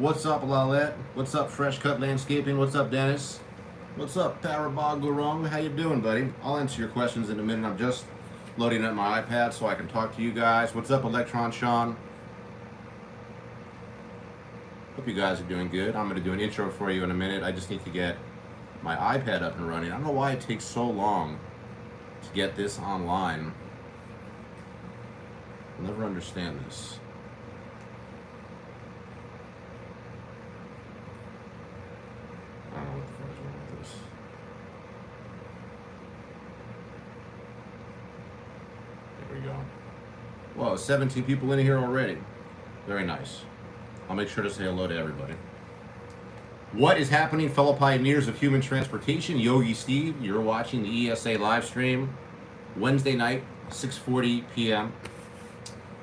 What's up, Lalette? What's up, Fresh Cut Landscaping? What's up, Dennis? What's up, Parabog Gurung? How you doing, buddy? I'll answer your questions in a minute. I'm just loading up my iPad so I can talk to you guys. What's up, Electron Sean? Hope you guys are doing good. I'm going to do an intro for you in a minute. I just need to get my iPad up and running. I don't know why it takes so long to get this online. I'll never understand this. I don't know what the fuck is wrong with this. There we go. Whoa, 17 people in here already. Very nice. I'll make sure to say hello to everybody. What is happening, fellow pioneers of human transportation? Yogi Steve, you're watching the E.S.A. live stream Wednesday night, 6:40 p.m.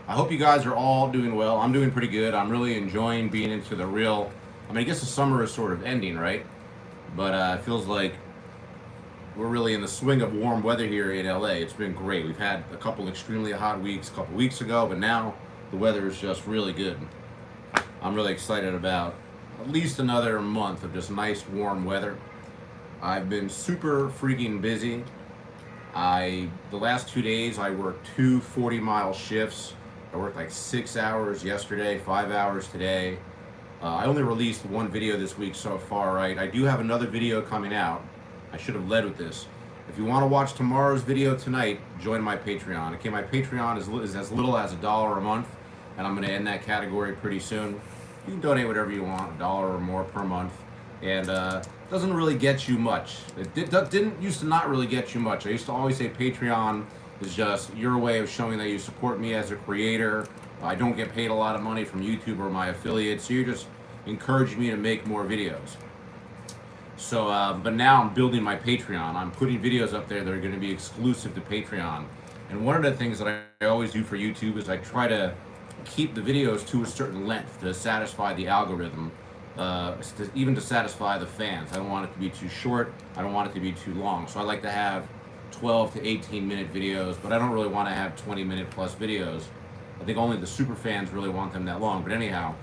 I hope you guys are all doing well. I'm doing pretty good. I'm really enjoying being into the real, I mean, I guess the summer is sort of ending, right? But it feels like we're really in the swing of warm weather here in LA. It's been great. We've had a couple extremely hot weeks a couple weeks ago, but now the weather is just really good. I'm really excited about at least another month of just nice warm weather. I've been super freaking busy. The last 2 days I worked two 40-mile shifts. I worked like 6 hours yesterday, 5 hours today. I only released one video this week so far, right? I do have another video coming out. I should have led with this. If you want to watch tomorrow's video tonight, join my Patreon. Okay, my Patreon is as little as $1 a month, and I'm going to end that category pretty soon. You can donate whatever you want, $1 or more per month, and doesn't really get you much. It didn't used to not really get you much. I used to always say Patreon is just your way of showing that you support me as a creator. I don't get paid a lot of money from YouTube or my affiliates, so you're just encouraging me to make more videos. So, but now I'm building my Patreon. I'm putting videos up there that are going to be exclusive to Patreon. And one of the things that I always do for YouTube is I try to keep the videos to a certain length to satisfy the algorithm, even to satisfy the fans. I don't want it to be too short. I don't want it to be too long. So I like to have 12 to 18 minute videos, but I don't really want to have 20-minute plus videos. I think only the super fans really want them that long. But anyhow,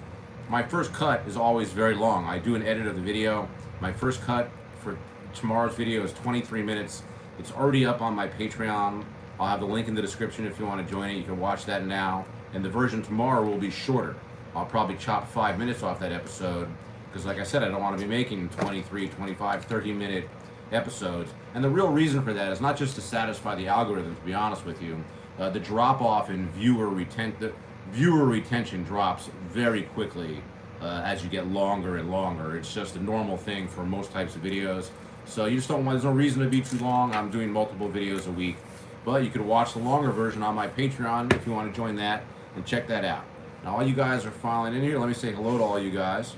my first cut is always very long. I do an edit of the video. My first cut for tomorrow's video is 23 minutes. It's already up on my Patreon. I'll have the link in the description if you want to join it. You can watch that now. And the version tomorrow will be shorter. I'll probably chop 5 minutes off that episode because, like I said, I don't want to be making 23, 25, 30-minute episodes. And the real reason for that is not just to satisfy the algorithm, to be honest with you. The drop-off in viewer retention drops very quickly as you get longer and longer. It's just a normal thing for most types of videos. So you just don't want, there's no reason to be too long. I'm doing multiple videos a week. But you could watch the longer version on my Patreon if you want to join that and check that out. Now all you guys are filing in here. Let me say hello to all you guys.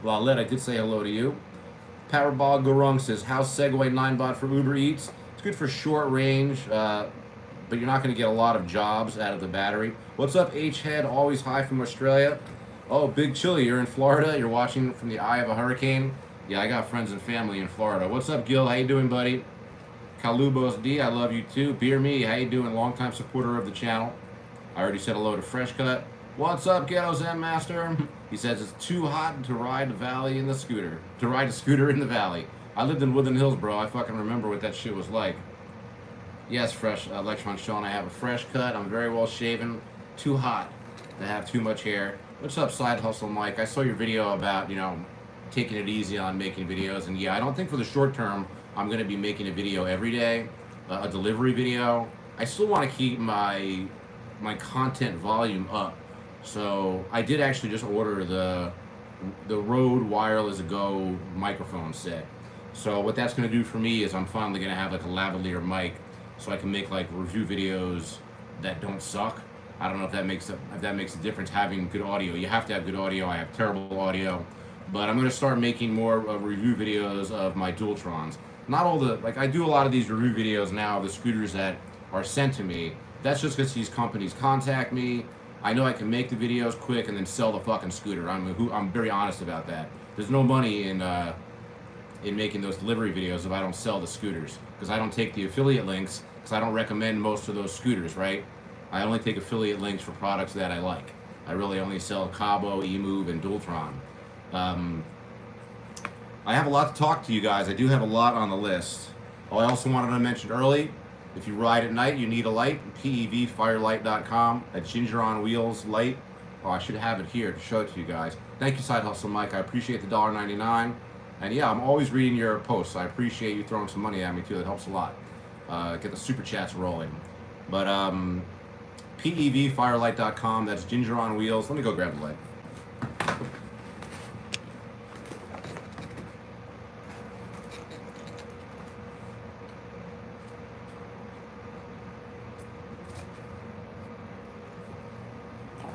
Lalette, I did say hello to you. Parabog Gurung says, how's Segway 9bot for Uber Eats? It's good for short range, but you're not going to get a lot of jobs out of the battery. What's up, H-Head? Always hi from Australia. Oh, Big Chili, you're in Florida. You're watching from the eye of a hurricane. Yeah, I got friends and family in Florida. What's up, Gil? How you doing, buddy? Calubos D, I love you too. Beer Me, how you doing? Longtime supporter of the channel. I already said hello to Fresh Cut. What's up, Ghetto Zen Master? He says it's too hot to ride the valley in the scooter. To ride a scooter in the valley. I lived in Woodland Hills, bro. I fucking remember what that shit was like. Yes, Fresh Electron Sean, I have a fresh cut. I'm very well shaven. Too hot to have too much hair. What's up, Side Hustle Mike? I saw your video about, you know, taking it easy on making videos. And yeah, I don't think for the short term I'm going to be making a video every day, a delivery video. I still want to keep my content volume up. So I did actually just order the Rode Wireless Go microphone set. So what that's going to do for me is I'm finally going to have like a lavalier mic, so I can make like review videos that don't suck. I don't know if that makes a difference having good audio. You have to have good audio. I have terrible audio, but I'm going to start making more review videos of my Dualtrons. Not all the, like I do a lot of these review videos now of the scooters that are sent to me. That's just because these companies contact me. I know I can make the videos quick and then sell the fucking scooter. I'm very honest about that. There's no money in making those delivery videos if I don't sell the scooters, because I don't take the affiliate links, because I don't recommend most of those scooters, right? I only take affiliate links for products that I like. I really only sell Cabo, eMove, and Dualtron. I have a lot to talk to you guys. I do have a lot on the list. Oh, I also wanted to mention early, if you ride at night, you need a light. PEVfirelight.com. A Ginger on Wheels light. Oh, I should have it here to show it to you guys. Thank you, Side Hustle Mike. I appreciate the $1.99. And yeah, I'm always reading your posts. I appreciate you throwing some money at me too. That helps a lot. Get the super chats rolling. But PEVfirelight.com. That's Ginger on Wheels. Let me go grab the light.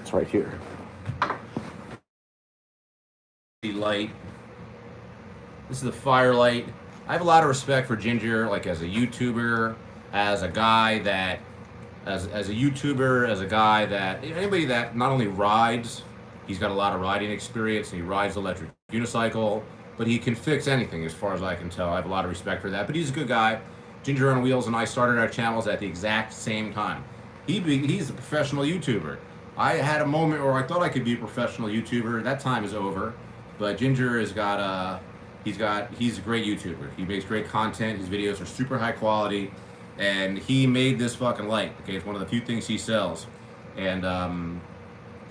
It's right here. Light. This is the Firelight. I have a lot of respect for Ginger, like as a YouTuber, as a guy that, as a YouTuber, as a guy that, anybody that not only rides, he's got a lot of riding experience, and he rides electric unicycle, but he can fix anything as far as I can tell. I have a lot of respect for that, but he's a good guy. Ginger on Wheels and I started our channels at the exact same time. He's a professional YouTuber. I had a moment where I thought I could be a professional YouTuber. That time is over. But Ginger has got he's a great YouTuber. He makes great content. His videos are super high quality, and he made this fucking light. Okay, it's one of the few things he sells, and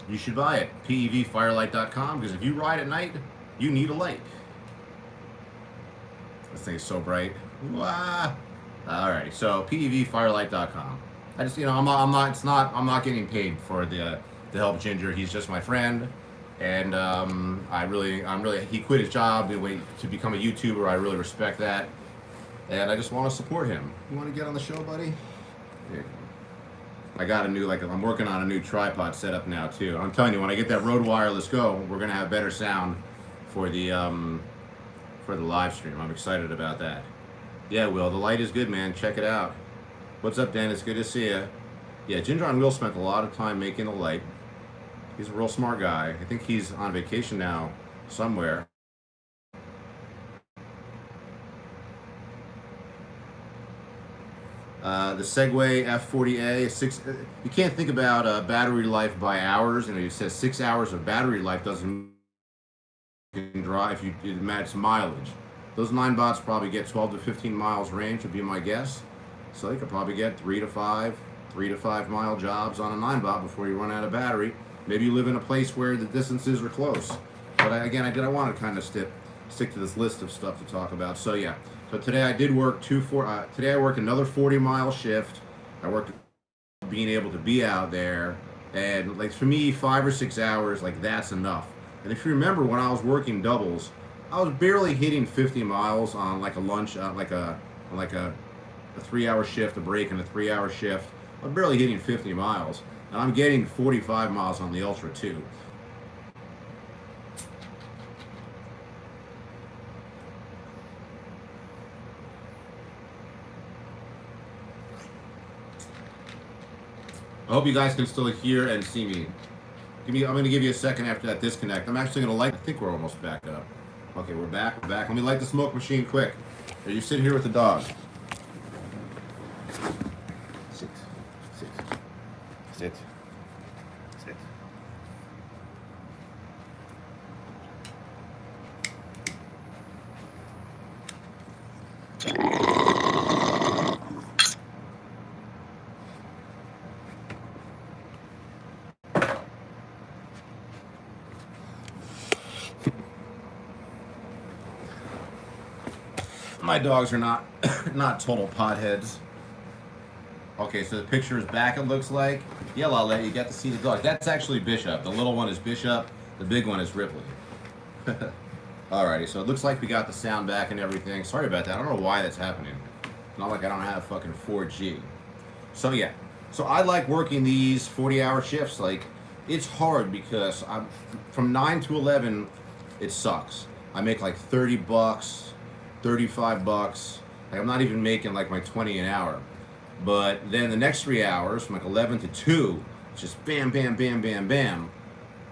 you should buy it. PEVfirelight.com, because if you ride at night, you need a light. This thing is so bright. Wow. Alrighty, so PEVfirelight.com. I just, I'm not getting paid for the to help Ginger. He's just my friend. And he quit his job to become a YouTuber. I really respect that, and I just want to support him. You want to get on the show, buddy? Yeah. I got a new, I'm working on a new tripod setup now too. I'm telling you, when I get that Rode Wireless Go, we're gonna have better sound for the live stream. I'm excited about that. Yeah, Will, the light is good, man. Check it out. What's up, Dan? It's good to see you. Yeah, Ginger on Wheels spent a lot of time making the light. He's a real smart guy. I think he's on vacation now somewhere. The Segway F40A, you can't think about battery life by hours, and it says 6 hours of battery life doesn't can drive if you match mileage. Those 9bots probably get 12 to 15 miles range would be my guess. So you could probably get 3 to 5 mile jobs on a 9bot before you run out of battery. Maybe you live in a place where the distances are close. But I want to kind of stick to this list of stuff to talk about. So yeah, so today I did work today I worked another 40-mile shift. I worked being able to be out there, and for me, 5 or 6 hours, that's enough. And if you remember, when I was working doubles, I was barely hitting 50 miles on a lunch, like a 3-hour shift, a break, and a 3-hour shift. I'm barely hitting 50 miles. And I'm getting 45 miles on the Ultra too. I hope you guys can still hear and see me. I'm going to give you a second after that disconnect. I'm actually going to light. I think we're almost back up. Okay, we're back. Let me light the smoke machine quick. Are you sitting here with the dog? Sit. My dogs are not total potheads. Okay, so the picture is back, it looks like. Yeah, Lale, you got to see the dog. That's actually Bishop. The little one is Bishop. The big one is Ripley. Alrighty, so it looks like we got the sound back and everything. Sorry about that. I don't know why that's happening. It's not like I don't have fucking 4G. So yeah. So I like working these 40-hour shifts. It's hard because from 9 to 11, it sucks. I make $30, $35. I'm not even making my 20 an hour. But then the next 3 hours, from 11 to 2, it's just bam, bam, bam, bam, bam.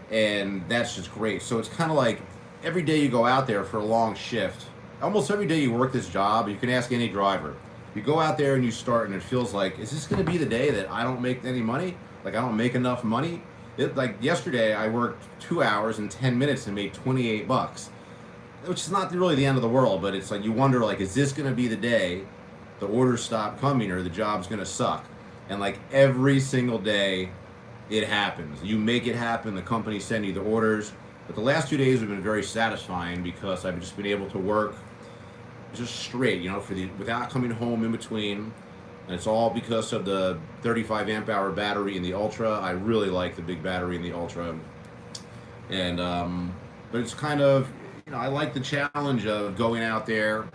And that's just great. So it's kind of every day you go out there for a long shift. Almost every day you work this job, you can ask any driver. You go out there and you start, and it feels is this going to be the day that I don't make any money? I don't make enough money? Like yesterday, I worked 2 hours and 10 minutes and made $28, which is not really the end of the world, but it's like you wonder, like, is this going to be the day the orders stop coming or the job's going to suck? And like every single day, it happens. You make it happen. The company send you the orders. But the last 2 days have been very satisfying because I've just been able to work just straight, you know, without coming home in between. And it's all because of the 35 amp hour battery in the Ultra. I really like the big battery in the Ultra. And, but it's kind of, you know, I like the challenge of going out there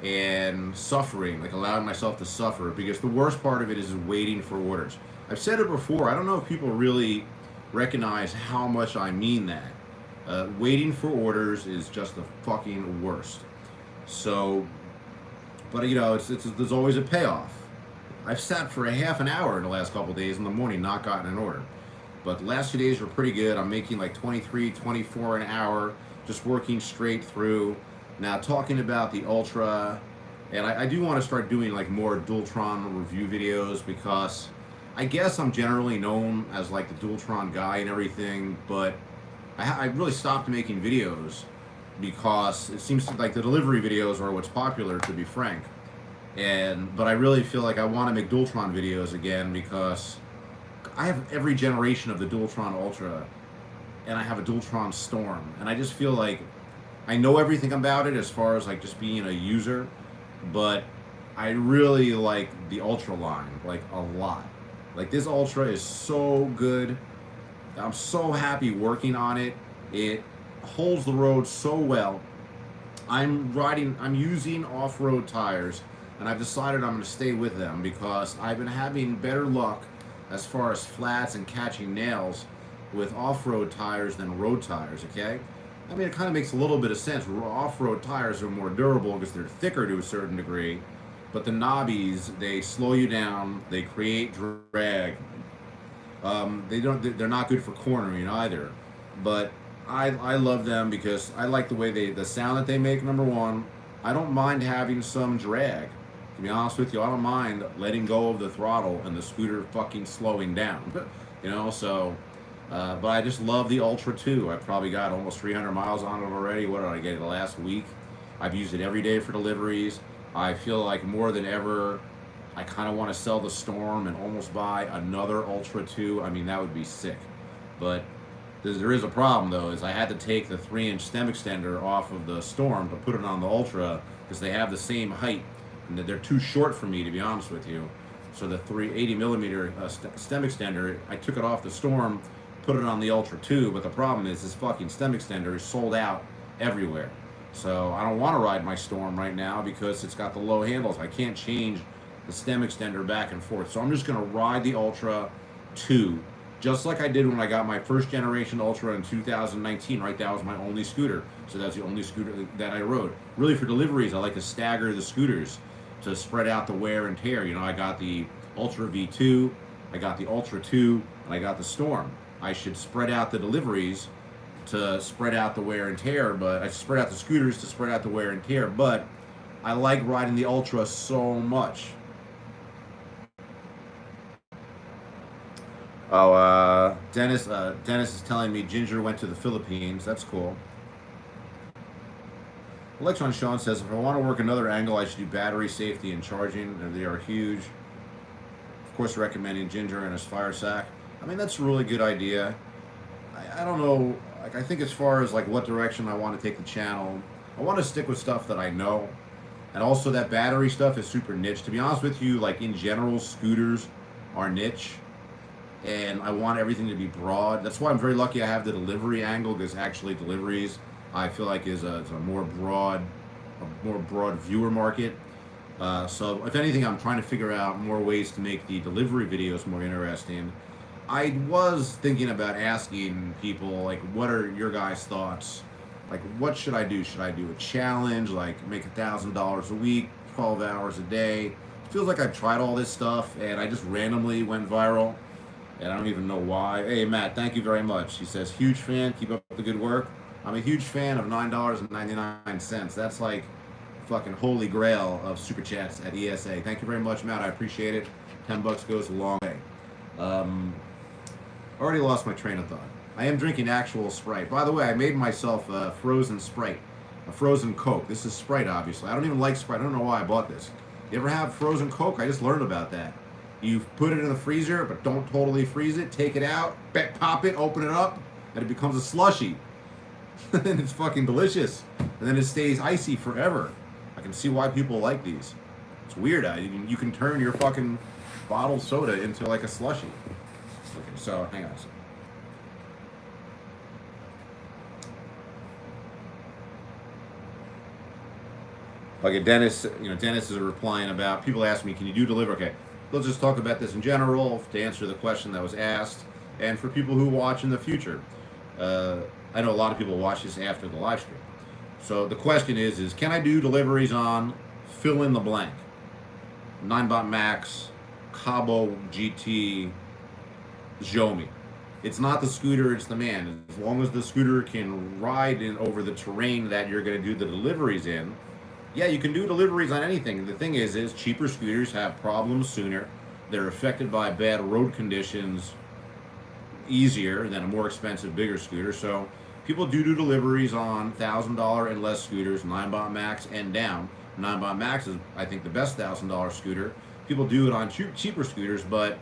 and suffering, like allowing myself to suffer, because the worst part of it is waiting for orders. I've said it before, I don't know if people really recognize how much I mean that. Waiting for orders is just the fucking worst. So, but you know, there's always a payoff. I've sat for a half an hour in the last couple of days in the morning, not gotten an order. But the last 2 days were pretty good. I'm making like 23, 24 an hour, just working straight through. Now, talking about the Ultra, and I do want to start doing like more Dualtron review videos, because I guess I'm generally known as like the Dualtron guy and everything, but I really stopped making videos because it seems like the delivery videos are what's popular, to be frank. But I really feel like I want to make Dualtron videos again, because I have every generation of the Dualtron Ultra, and I have a Dualtron Storm, and I just feel like I know everything about it as far as like just being a user, but I really like the Ultra line, like a lot. Like this Ultra is so good. I'm so happy working on it. It holds the road so well. I'm using off-road tires, and I've decided I'm going to stay with them because I've been having better luck as far as flats and catching nails with off-road tires than road tires, okay? I mean, it kind of makes a little bit of sense. Off-road tires are more durable because they're thicker to a certain degree, but the knobbies, they slow you down, they create drag. They're not good for cornering either, but I love them because I like the way the sound that they make, number one. I don't mind having some drag. To be honest with you, I don't mind letting go of the throttle and the scooter fucking slowing down. You know, so, but I just love the Ultra 2. I probably got almost 300 miles on it already. What did I get it last week? I've used it every day for deliveries. I feel like more than ever, I kind of want to sell the Storm and almost buy another Ultra 2. I mean, that would be sick. But there is a problem, though, is I had to take the 3-inch stem extender off of the Storm to put it on the Ultra because they have the same height, and they're too short for me, to be honest with you. So the 380 millimeter stem extender, I took it off the Storm, put it on the Ultra 2, but the problem is this fucking stem extender is sold out everywhere. So I don't want to ride my Storm right now because it's got the low handles. I can't change the stem extender back and forth. So I'm just going to ride the Ultra 2, just like I did when I got my first generation Ultra in 2019, right? That was my only scooter. So that's the only scooter that I rode. Really, for deliveries, I like to stagger the scooters to spread out the wear and tear. You know, I got the Ultra V2, I got the Ultra 2, and I got the Storm. I should spread out the deliveries to spread out the wear and tear, but I spread out the scooters to spread out the wear and tear, but I like riding the Ultra so much. Oh, Dennis is telling me Ginger went to the Philippines. That's cool. Electron Sean says, if I want to work another angle, I should do battery safety and charging. They are huge. Of course, recommending Ginger and his fire sack. I mean, that's a really good idea. I don't know. Like, I think as far as like what direction I want to take the channel, I want to stick with stuff that I know. And also that battery stuff is super niche. To be honest with you, like in general, scooters are niche. And I want everything to be broad. That's why I'm very lucky I have the delivery angle, because actually deliveries, I feel like is a more broad viewer market. So if anything, I'm trying to figure out more ways to make the delivery videos more interesting. I was thinking about asking people, like, what are your guys' thoughts? Like, what should I do? Should I do a challenge, like make $1,000 a week, 12 hours a day? It feels like I've tried all this stuff and I just randomly went viral. And I don't even know why. Hey, Matt, thank you very much. He says, huge fan, keep up the good work. I'm a huge fan of $9.99. That's like fucking holy grail of super chats at E.S.A. Thank you very much, Matt. I appreciate it. $10 goes a long way. Already lost my train of thought. I am drinking actual Sprite. By the way, I made myself a frozen Sprite, a frozen Coke. This is Sprite, obviously. I don't even like Sprite. I don't know why I bought this. You ever have frozen Coke? I just learned about that. You put it in the freezer, but don't totally freeze it. Take it out, pop it, open it up, and it becomes a slushie. And it's fucking delicious. And then it stays icy forever. I can see why people like these. It's weird. You can turn your fucking bottled soda into like a slushie. Okay, so hang on a second. Okay, Dennis, Dennis is replying about, people ask me, can you do delivery? Okay, let's just talk about this in general to answer the question that was asked. And for people who watch in the future, I know a lot of people watch this after the live stream. So the question is can I do deliveries on fill in the blank? 9bot Max, Cabo GT, Xiaomi. It's not the scooter, it's the man. As long as the scooter can ride in over the terrain that you're going to do the deliveries in, yeah, you can do deliveries on anything. The thing is cheaper scooters have problems sooner. They're affected by bad road conditions easier than a more expensive, bigger scooter. So people do deliveries on $1,000 and less scooters, 9bot Max and down. 9bot Max is, I think, the best $1,000 scooter. People do it on cheaper scooters, but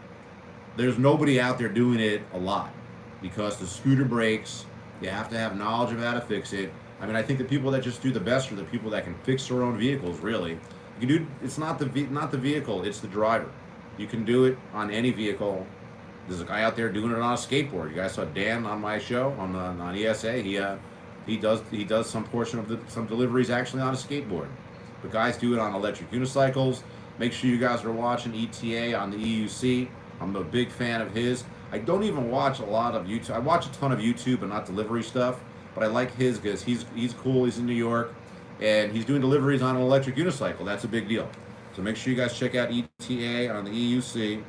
there's nobody out there doing it a lot because the scooter breaks. You have to have knowledge of how to fix it. I mean, I think the people that just do the best are the people that can fix their own vehicles, really. You can do, it's not the vehicle, it's the driver. You can do it on any vehicle. There's a guy out there doing it on a skateboard. You guys saw Dan on my show on E.S.A. He does some portion of some deliveries actually on a skateboard. But guys do it on electric unicycles. Make sure you guys are watching E.S.A. on the E.U.C. I'm a big fan of his. I don't even watch a lot of YouTube. I watch a ton of YouTube but not delivery stuff. But I like his because he's cool. He's in New York, and he's doing deliveries on an electric unicycle. That's a big deal. So make sure you guys check out E.S.A. on the E.U.C.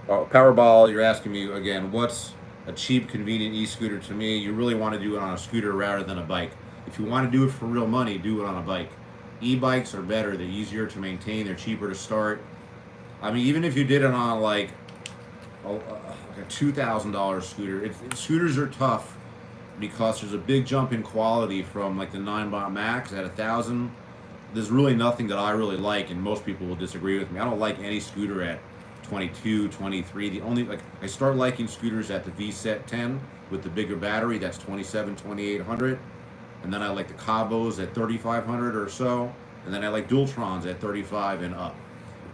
Oh, Powerball, you're asking me again, what's a cheap, convenient e-scooter to me? You really want to do it on a scooter rather than a bike. If you want to do it for real money, do it on a bike. E-bikes are better. They're easier to maintain. They're cheaper to start. I mean, even if you did it on like a $2,000 scooter, scooters are tough because there's a big jump in quality from like the 9bot Max at $1,000. There's really nothing that I really like, and most people will disagree with me. I don't like any scooter at 22, 23. The only, like, I start liking scooters at the V-Set 10 with the bigger battery. That's 27, 2800. And then I like the Cabos at 3500 or so. And then I like Dualtrons at 35 and up.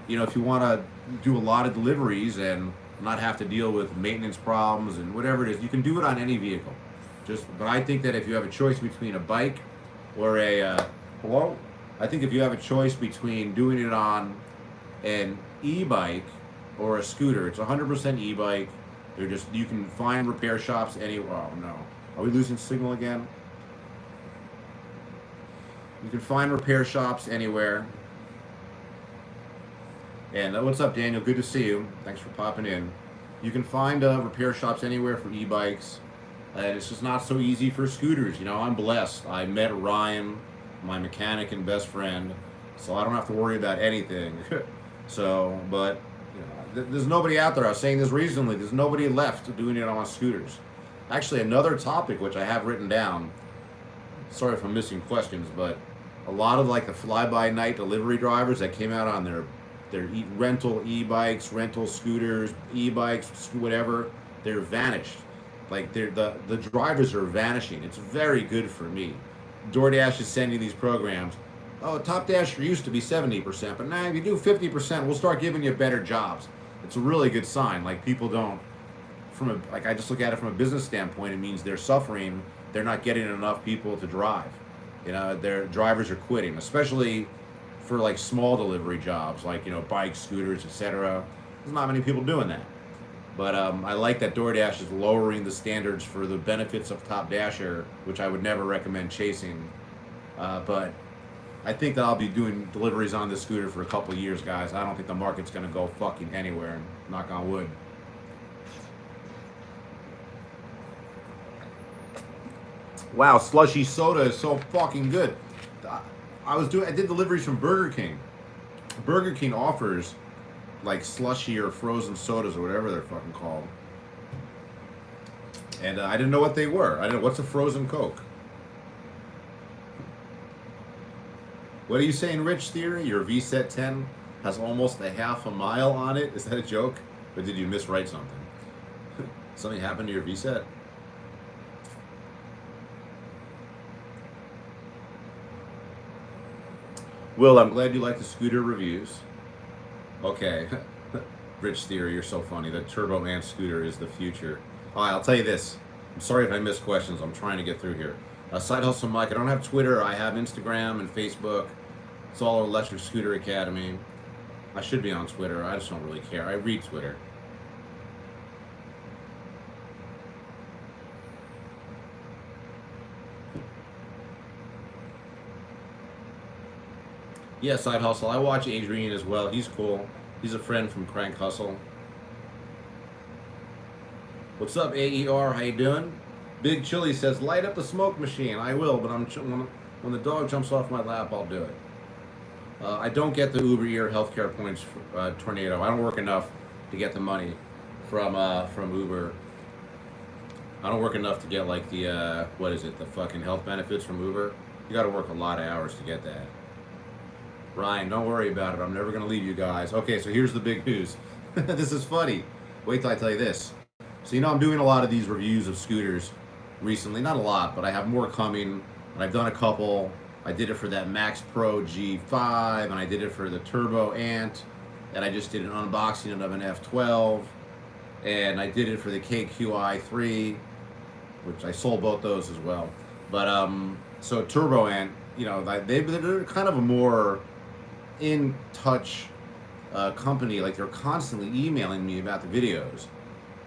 If you want to do a lot of deliveries and not have to deal with maintenance problems and whatever it is, you can do it on any vehicle. But I think that if you have a choice between a bike or I think if you have a choice between doing it on an e-bike or a scooter, it's 100% e-bike. You can find repair shops anywhere. Oh no, are we losing signal again? You can find repair shops anywhere. And what's up, Daniel? Good to see you. Thanks for popping in. You can find repair shops anywhere for e-bikes. And it's just not so easy for scooters. I'm blessed. I met Ryan, my mechanic and best friend, so I don't have to worry about anything. But there's nobody out there. I was saying this recently. There's nobody left doing it on scooters. Actually, another topic which I have written down. Sorry if I'm missing questions, but a lot of like the fly-by-night delivery drivers that came out on their rental e-bikes, rental scooters, e-bikes, whatever, they're vanished. Like the drivers are vanishing. It's very good for me. DoorDash is sending these programs. Oh, Top Dasher used to be 70%, but now if you do 50%, we'll start giving you better jobs. It's a really good sign. Like people don't, I just look at it from a business standpoint. It means they're suffering. They're not getting enough people to drive. Their drivers are quitting, especially for like small delivery jobs, like bikes, scooters, etc. There's not many people doing that. But I like that DoorDash is lowering the standards for the benefits of Top Dasher, which I would never recommend chasing. But I think that I'll be doing deliveries on this scooter for a couple of years, guys. I don't think the market's going to go fucking anywhere, knock on wood. Wow, slushy soda is so fucking good. I did deliveries from Burger King. Burger King offers like slushy or frozen sodas or whatever they're fucking called. And I didn't know what they were. I didn't know, what's a frozen Coke? What are you saying, Rich Theory? Your VSET 10 has almost a half a mile on it? Is that a joke? Or did you miswrite something? Something happened to your VSET? Will, I'm glad you like the scooter reviews. Okay. Rich Theory, you're so funny. The Turbo Ant scooter is the future. All right, I'll tell you this. I'm sorry if I missed questions. I'm trying to get through here. Side Hustle Mike, I don't have Twitter. I have Instagram and Facebook. It's all Electric Scooter Academy. I should be on Twitter. I just don't really care. I read Twitter. Yeah, Side Hustle. I watch Adrian as well. He's cool. He's a friend from Crank Hustle. What's up, AER? How you doing? Big Chili says, light up the smoke machine. I will, but when the dog jumps off my lap, I'll do it. I don't get the Uber Ear healthcare points for Tornado. I don't work enough to get the money from Uber. I don't work enough to get like the what is it? The fucking health benefits from Uber. You got to work a lot of hours to get that. Ryan, don't worry about it. I'm never gonna leave you guys. Okay, so here's the big news. This is funny. Wait till I tell you this. So you know I'm doing a lot of these reviews of scooters recently. Not a lot, but I have more coming. And I've done a couple. I did it for that Max Pro G5, and I did it for the Turbo Ant, and I just did an unboxing of an F12, and I did it for the KQi3, which I sold both those as well. But so Turbo Ant, you know, they're kind of a more in touch company. Like they're constantly emailing me about the videos.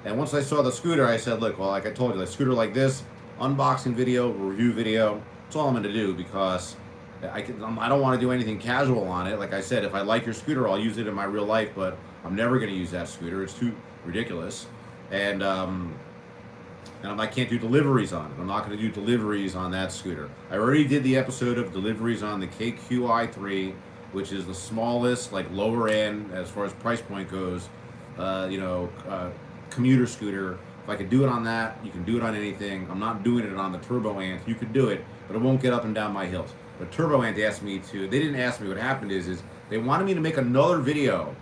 And once I saw the scooter, I said, look, well, like I told you, a scooter like this, unboxing video, review video, that's all I'm going to do, because I don't want to do anything casual on it. Like I said, if I like your scooter, I'll use it in my real life, but I'm never going to use that scooter. It's too ridiculous. And I can't do deliveries on it. I'm not going to do deliveries on that scooter. I already did the episode of deliveries on the KQi3, which is the smallest, like lower end, as far as price point goes, commuter scooter. If I could do it on that, you can do it on anything. I'm not doing it on the Turbo Ant. You could do it, but it won't get up and down my hills. But Turbo Ant asked me to, they didn't ask me, what happened is they wanted me to make another video.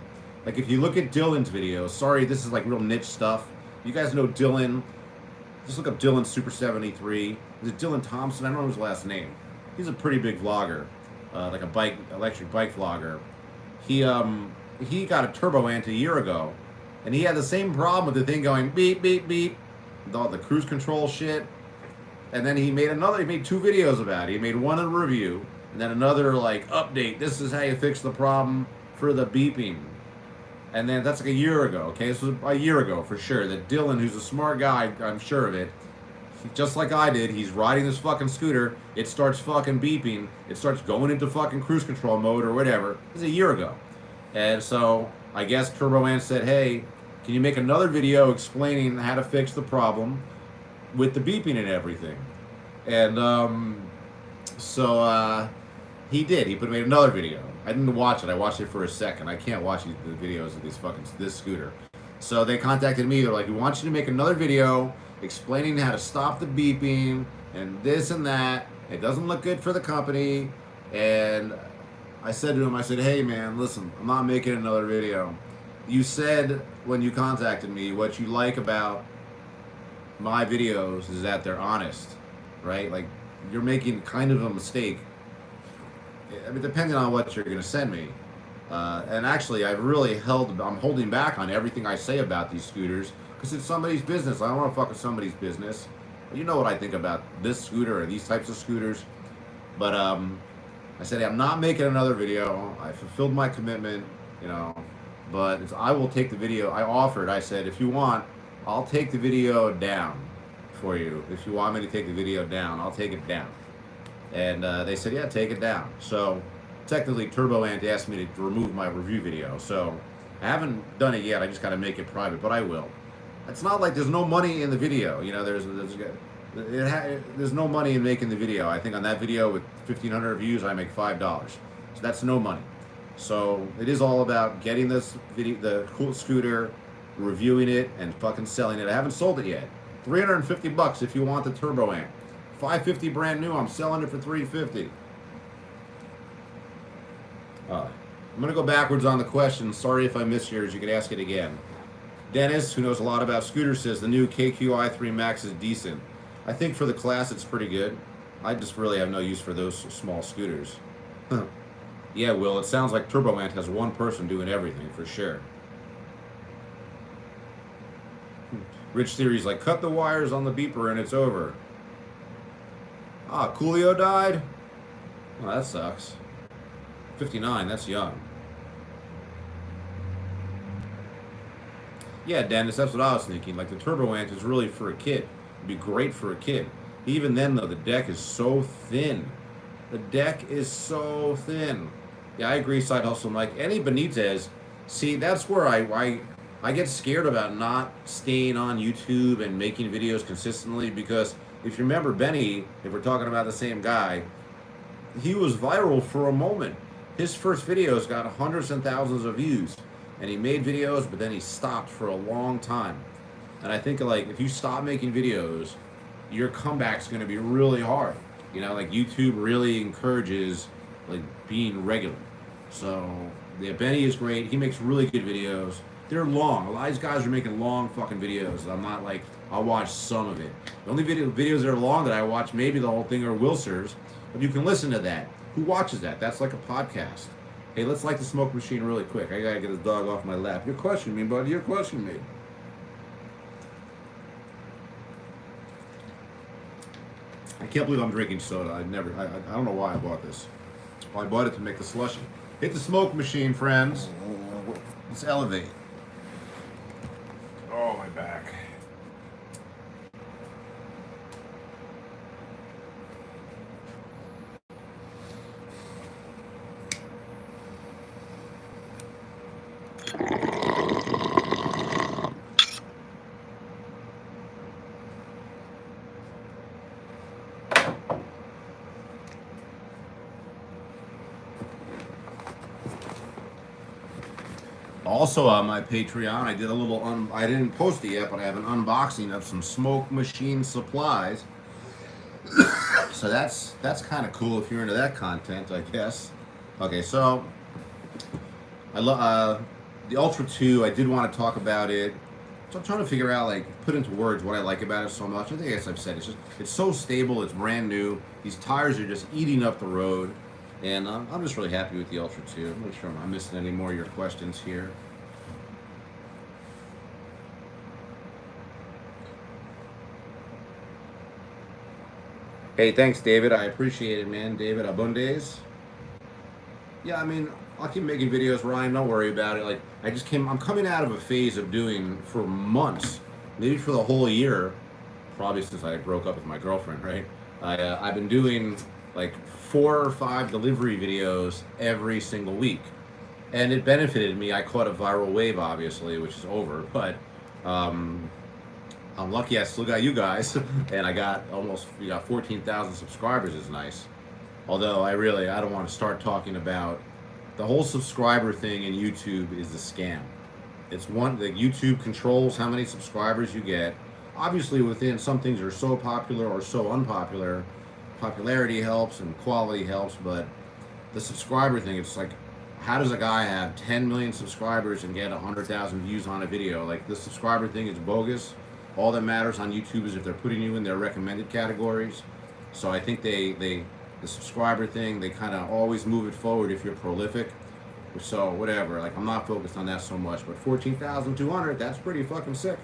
Like if you look at Dylan's video, sorry, this is like real niche stuff. You guys know Dylan. Just look up Dylan Super 73. Is it Dylan Thompson? I don't know his last name. He's a pretty big vlogger, like a electric bike vlogger. He got a Turbo Ant a year ago, and he had the same problem with the thing going beep, beep, beep, with all the cruise control shit. And then he made two videos about it. He made one in a review, and then another like update. This is how you fix the problem for the beeping. And then that's like a year ago, okay? This was a year ago for sure. That Dylan, who's a smart guy, I'm sure of it, just like I did, he's riding this fucking scooter. It starts fucking beeping. It starts going into fucking cruise control mode or whatever. This is a year ago. And so I guess Turbo Ant said, hey, can you make another video explaining how to fix the problem with the beeping and everything? And he did. He made another video. I didn't watch it. I watched it for a second. I can't watch the videos of this scooter. So they contacted me. They're like, we want you to make another video explaining how to stop the beeping and this and that. It doesn't look good for the company. And I said to him, I said, hey man, listen, I'm not making another video. You said when you contacted me, what you like about my videos is that they're honest, right? Like you're making kind of a mistake. I mean, depending on what you're going to send me. And actually, I'm holding back on everything I say about these scooters because it's somebody's business. I don't want to fuck with somebody's business. You know what I think about this scooter or these types of scooters. But I said, hey, I'm not making another video. I fulfilled my commitment, but I will take the video. I said, if you want, I'll take the video down for you. If you want me to take the video down, I'll take it down. And they said, yeah, take it down. So technically Turbo Ant asked me to remove my review video. So I haven't done it yet. I just got to make it private, but I will. It's not like there's no money in the video. There's no money in making the video. I think on that video with 1,500 views, I make $5. So that's no money. So it is all about getting this video, the cool scooter, reviewing it, and fucking selling it. I haven't sold it yet. $350 if you want the turbo amp. $550 brand new. I'm selling it for $350. I'm gonna go backwards on the question. Sorry if I missed yours. You can ask it again. Dennis, who knows a lot about scooters, says the new KQi3 Max is decent. I think for the class it's pretty good. I just really have no use for those small scooters. Yeah, Will, it sounds like Turbo Ant has one person doing everything, for sure. Rich Theory's like, cut the wires on the beeper and it's over. Ah, Coolio died? Oh, that sucks. 59, that's young. Yeah, Dennis, that's what I was thinking. Like, the Turbo Ant is really for a kid. It'd be great for a kid. Even then, though, the deck is so thin. The deck is so thin. Yeah, I agree, Side Hustle Mike. Any Benitez, see, that's where I get scared about not staying on YouTube and making videos consistently, because if you remember Benny, if we're talking about the same guy, he was viral for a moment. His first videos got hundreds and thousands of views, and he made videos, but then he stopped for a long time. And I think, like, if you stop making videos, your comeback's going to be really hard. You know, like, YouTube really encourages, like, being regular. So, yeah, Benny is great. He makes really good videos. They're long. A lot of these guys are making long fucking videos. I'm not like, I'll watch some of it. The only videos that are long that I watch, maybe the whole thing, are Wilsers. But you can listen to that. Who watches that? That's like a podcast. Hey, let's light the smoke machine really quick. I gotta get this dog off my lap. You're questioning me, buddy. You're questioning me. I can't believe I'm drinking soda. I don't know why I bought this. Well, I bought it to make the slushy. Hit the smoke machine, friends. Let's elevate. Oh, my back. Also on my Patreon, I did a little, I didn't post it yet, but I have an unboxing of some smoke machine supplies. So that's kind of cool if you're into that content, I guess. Okay, so I love the Ultra 2. I did want to talk about it. So I'm trying to figure out, like, put into words what I like about it so much. I think, as I've said, it's so stable. It's brand new. These tires are just eating up the road. And I'm just really happy with the Ultra 2. I'm not sure I'm not missing any more of your questions here. Hey, thanks, David. I appreciate it, man. David Abundes. Yeah, I mean, I'll keep making videos, Ryan. Don't worry about it. Like, I'm coming out of a phase of doing, for months, maybe for the whole year, probably since I broke up with my girlfriend, right? I've been doing like 4 or 5 delivery videos every single week, and it benefited me. I caught a viral wave, obviously, which is over, but I'm lucky I still got you guys, and I got 14,000 subscribers. Is nice. Although I don't want to start talking about the whole subscriber thing in YouTube. Is a scam. It's that YouTube controls how many subscribers you get. Obviously, within some things are so popular or so unpopular. Popularity helps and quality helps, but the subscriber thing, it's like, how does a guy have 10 million subscribers and get 100,000 views on a video? Like, the subscriber thing is bogus. All that matters on YouTube is if they're putting you in their recommended categories. So I think the subscriber thing, they kind of always move it forward if you're prolific. So whatever, like, I'm not focused on that so much, but 14,200, that's pretty fucking sick.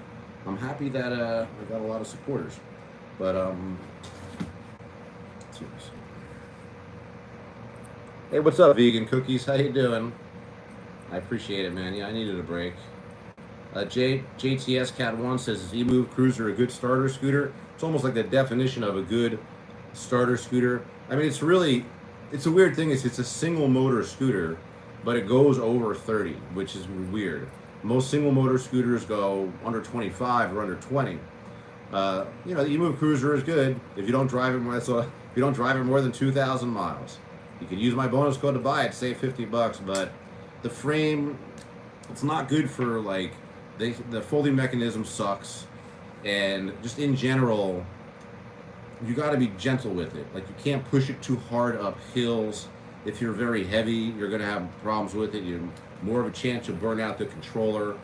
I'm happy that I got a lot of supporters. But hey, what's up, Vegan Cookies? How you doing? I appreciate it, man. Yeah, I needed a break. JTS Cat 1 says, is E-Move Cruiser a good starter scooter? It's almost like the definition of a good starter scooter. I mean, it's a weird thing. It's a single motor scooter, but it goes over 30, which is weird. Most single motor scooters go under 25 or under 20. The E-Move Cruiser is good if you don't drive it more. If you don't drive it more than 2,000 miles. You can use my bonus code to buy it, save $50, but the frame, it's not good for like, the folding mechanism sucks, and just in general, you got to be gentle with it. Like, you can't push it too hard up hills. If you're very heavy, you're gonna have problems with it. You're more of a chance you'll burn out the controller.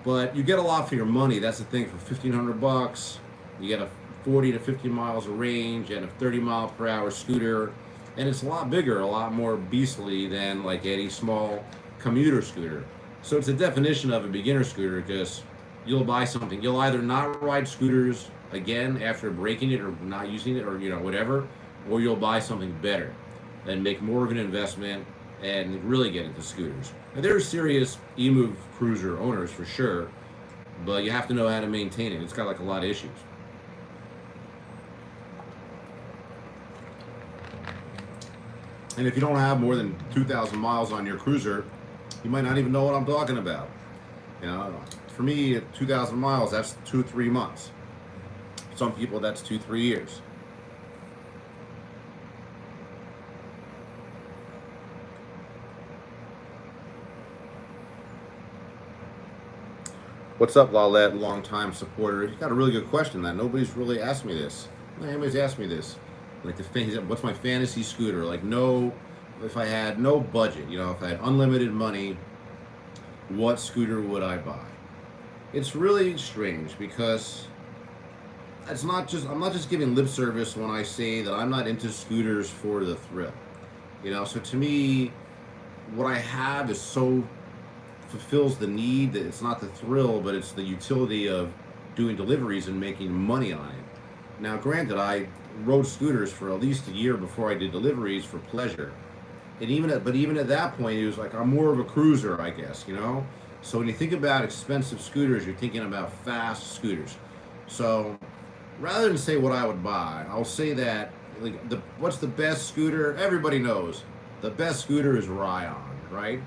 But you get a lot for your money. That's the thing. For $1,500, you get a 40 to 50 miles of range and a 30-mile-per-hour scooter, and it's a lot bigger, a lot more beastly than like any small commuter scooter. So it's a definition of a beginner scooter, because you'll buy something. You'll either not ride scooters again after breaking it or not using it, or whatever, or you'll buy something better and make more of an investment and really get into scooters. And there are serious eMove Cruiser owners for sure, but you have to know how to maintain it. It's got like a lot of issues. And if you don't have more than 2,000 miles on your cruiser, you might not even know what I'm talking about. For me, at 2,000 miles, that's 2-3 months. Some people, that's 2-3 years. What's up, Lalette, long-time supporter? You got a really good question. That nobody's really asked me this. Anybody's asked me this. Like, what's my fantasy scooter? Like, if I had no budget, if I had unlimited money, what scooter would I buy? It's really strange, because I'm not just giving lip service when I say that I'm not into scooters for the thrill. So to me, what I have is so fulfills the need that it's not the thrill, but it's the utility of doing deliveries and making money on it. Now, granted, I rode scooters for at least a year before I did deliveries for pleasure, and even at that point, it was like, I'm more of a cruiser, I guess. So when you think about expensive scooters, you're thinking about fast scooters. So rather than say what I would buy, I'll say that, like, what's the best scooter? Everybody knows the best scooter is Ryan, right?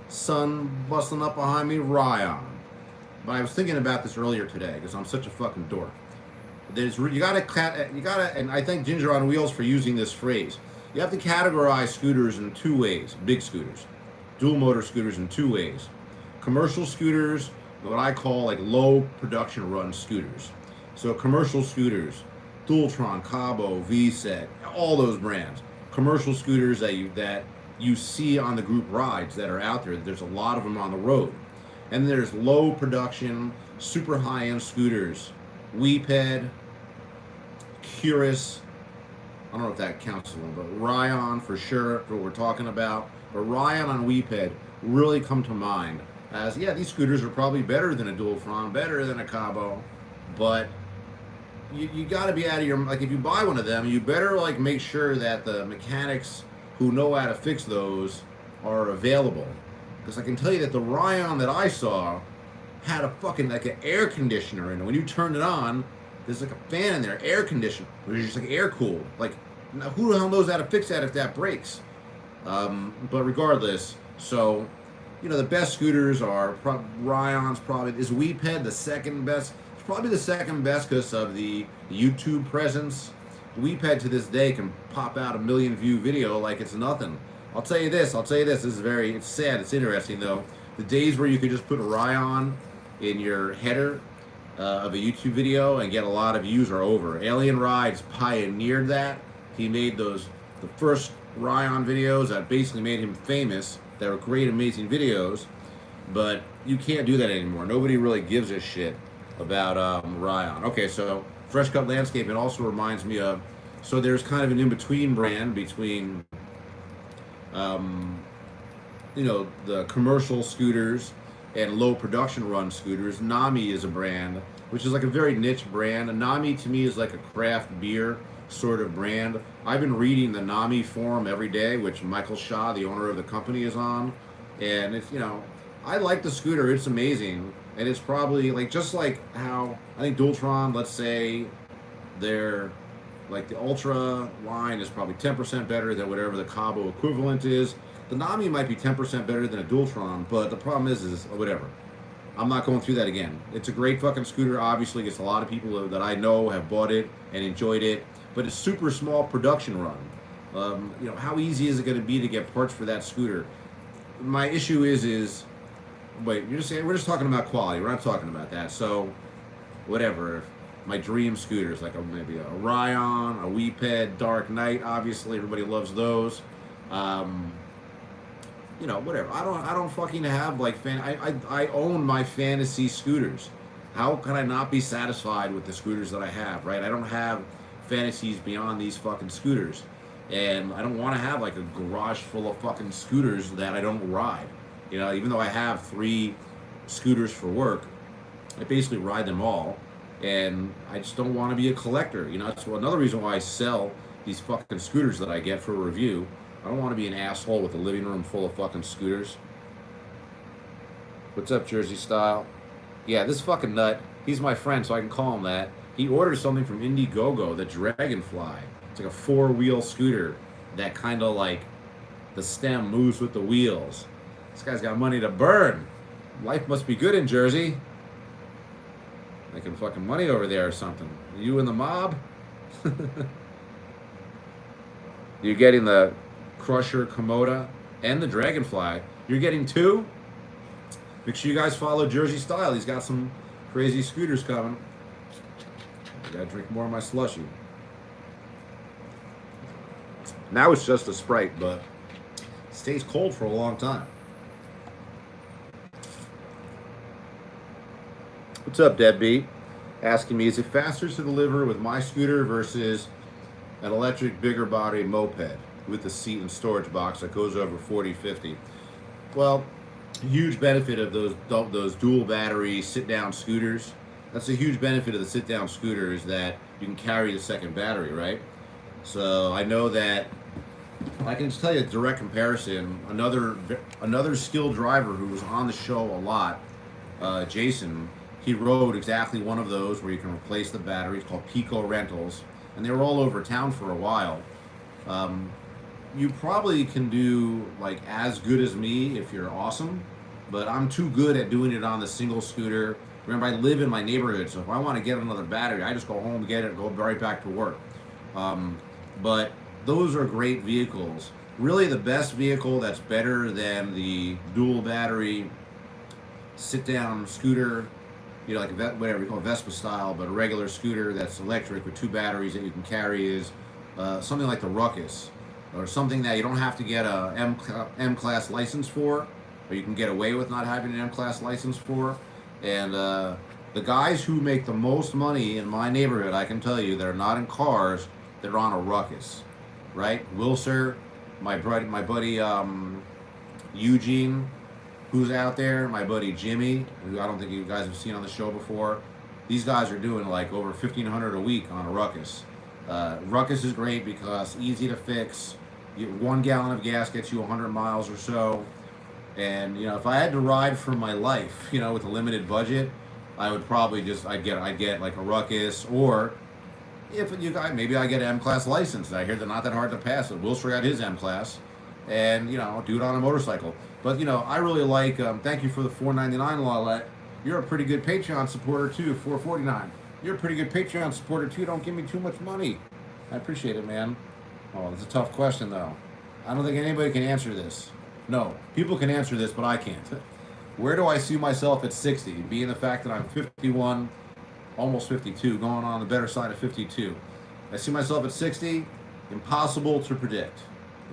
Sun busting up behind me, Ryan. But I was thinking about this earlier today, because I'm such a fucking dork. You gotta, and I thank Ginger on Wheels for using this phrase. You have to categorize scooters in 2 ways, big scooters. Dual motor scooters in 2 ways. Commercial scooters, what I call like low production run scooters. So commercial scooters, Dualtron, Cabo, E.S.A, all those brands. Commercial scooters that you see on the group rides that are out there. There's a lot of them on the road. And there's low production, super high-end scooters. E.S.A, Curious, I don't know if that counts as one, but Ryan for sure, for what we're talking about. But Ryan on E.S.A really come to mind as, yeah, these scooters are probably better than a Dualtron, better than a Cabo, but you got to be out of your, like, if you buy one of them, you better like make sure that the mechanics who know how to fix those are available. Because I can tell you that the Ryan that I saw had a fucking, like, an air conditioner in it. When you turn it on, there's like a fan in there, air conditioner, which is just like air cooled. Like, now who the hell knows how to fix that if that breaks? But regardless, so, the best scooters are Ryan's probably, is E.S.A the second best? It's probably the second best because of the YouTube presence. E.S.A to this day can pop out a 1 million view video like it's nothing. I'll tell you this, it's sad, it's interesting though. The days where you could just put Ryan in your header of a YouTube video and get a lot of views are over. Alien Rides pioneered that. He made the first Ryan videos that basically made him famous. They were great, amazing videos, but you can't do that anymore. Nobody really gives a shit about Ryan. Okay, so Fresh Cut Landscape, it also reminds me of, so there's kind of an in-between brand between, the commercial scooters and low production run scooters. Nami is a brand, which is like a very niche brand. And Nami to me is like a craft beer sort of brand. I've been reading the Nami forum every day, which Michael Shaw, the owner of the company, is on. And it's, I like the scooter. It's amazing. And it's probably like, just like how I think Dualtron, let's say they're like the Ultra line is probably 10% better than whatever the Cabo equivalent is. The Nami might be 10% better than a Dualtron, but the problem is whatever. I'm not going through that again. It's a great fucking scooter. Obviously, it's a lot of people that I know have bought it and enjoyed it, but it's super small production run. You know, how easy is it going to be to get parts for that scooter? My issue is wait, you're just saying we're just talking about quality. We're not talking about that. So whatever. My dream scooters, like maybe a Ryan, a Weeped, Dark Knight. Obviously, everybody loves those. Um, you know, whatever. I don't fucking have like I own my fantasy scooters. How can I not be satisfied with the scooters that I have? Right? I don't have fantasies beyond these fucking scooters, and I don't want to have like a garage full of fucking scooters that I don't ride. You know, even though I have 3 scooters for work, I basically ride them all, and I just don't want to be a collector. You know, that's another reason why I sell these fucking scooters that I get for review. I don't want to be an asshole with a living room full of fucking scooters. What's up, Jersey Style? Yeah, this fucking nut, he's my friend, so I can call him that. He ordered something from Indiegogo, the Dragonfly. It's like a 4-wheel scooter that kind of like the stem moves with the wheels. This guy's got money to burn. Life must be good in Jersey. Making fucking money over there or something. You and the mob? You're getting the Crusher Komoda and the Dragonfly. You're getting 2? Make sure you guys follow Jersey Style. He's got some crazy scooters coming. I gotta drink more of my slushy. Now it's just a Sprite, but it stays cold for a long time. What's up, Deadbeat? Asking me, is it faster to deliver with my scooter versus an electric bigger body moped with the seat and storage box that goes over 40, 50? Well, huge benefit of those dual battery sit-down scooters. That's a huge benefit of the sit-down scooter, is that you can carry the second battery, right? So I know that I can just tell you a direct comparison. Another skilled driver who was on the show a lot, Jason, he rode exactly one of those where you can replace the battery. It's called Pico Rentals, and they were all over town for a while. You probably can do like as good as me if you're awesome, but I'm too good at doing it on the single scooter. Remember, I live in my neighborhood, so if I want to get another battery, I just go home, get it, and go right back to work. But those are great vehicles. Really, the best vehicle that's better than the dual battery sit-down scooter, you know, like whatever you call it, Vespa style, but a regular scooter that's electric with 2 batteries that you can carry, is something like the Ruckus, or something that you don't have to get a M-Class license for, or you can get away with not having an M-Class license for. And the guys who make the most money in my neighborhood, I can tell you, they're not in cars, they're on a Ruckus, right? Wilser, my buddy Eugene, who's out there, my buddy Jimmy, who I don't think you guys have seen on the show before. These guys are doing like over $1,500 a week on a Ruckus. Ruckus is great because easy to fix. 1 gallon of gas gets you 100 miles or so. And you know, if I had to ride for my life, you know, with a limited budget, I would probably I'd get like a Ruckus, or if you guys, maybe I get an M-Class license. I hear they're not that hard to pass. But Wilster got his M-Class, and you know, do it on a motorcycle. But you know, I really like. Thank you for the $4.99, Lawlette. You're a pretty good Patreon supporter too. $4.49. You're a pretty good Patreon supporter too. Don't give me too much money. I appreciate it, man. Oh, that's a tough question though. I don't think anybody can answer this. No, people can answer this, but I can't. Where do I see myself at 60? Being the fact that I'm 51, almost 52, going on the better side of 52. I see myself at 60. Impossible to predict.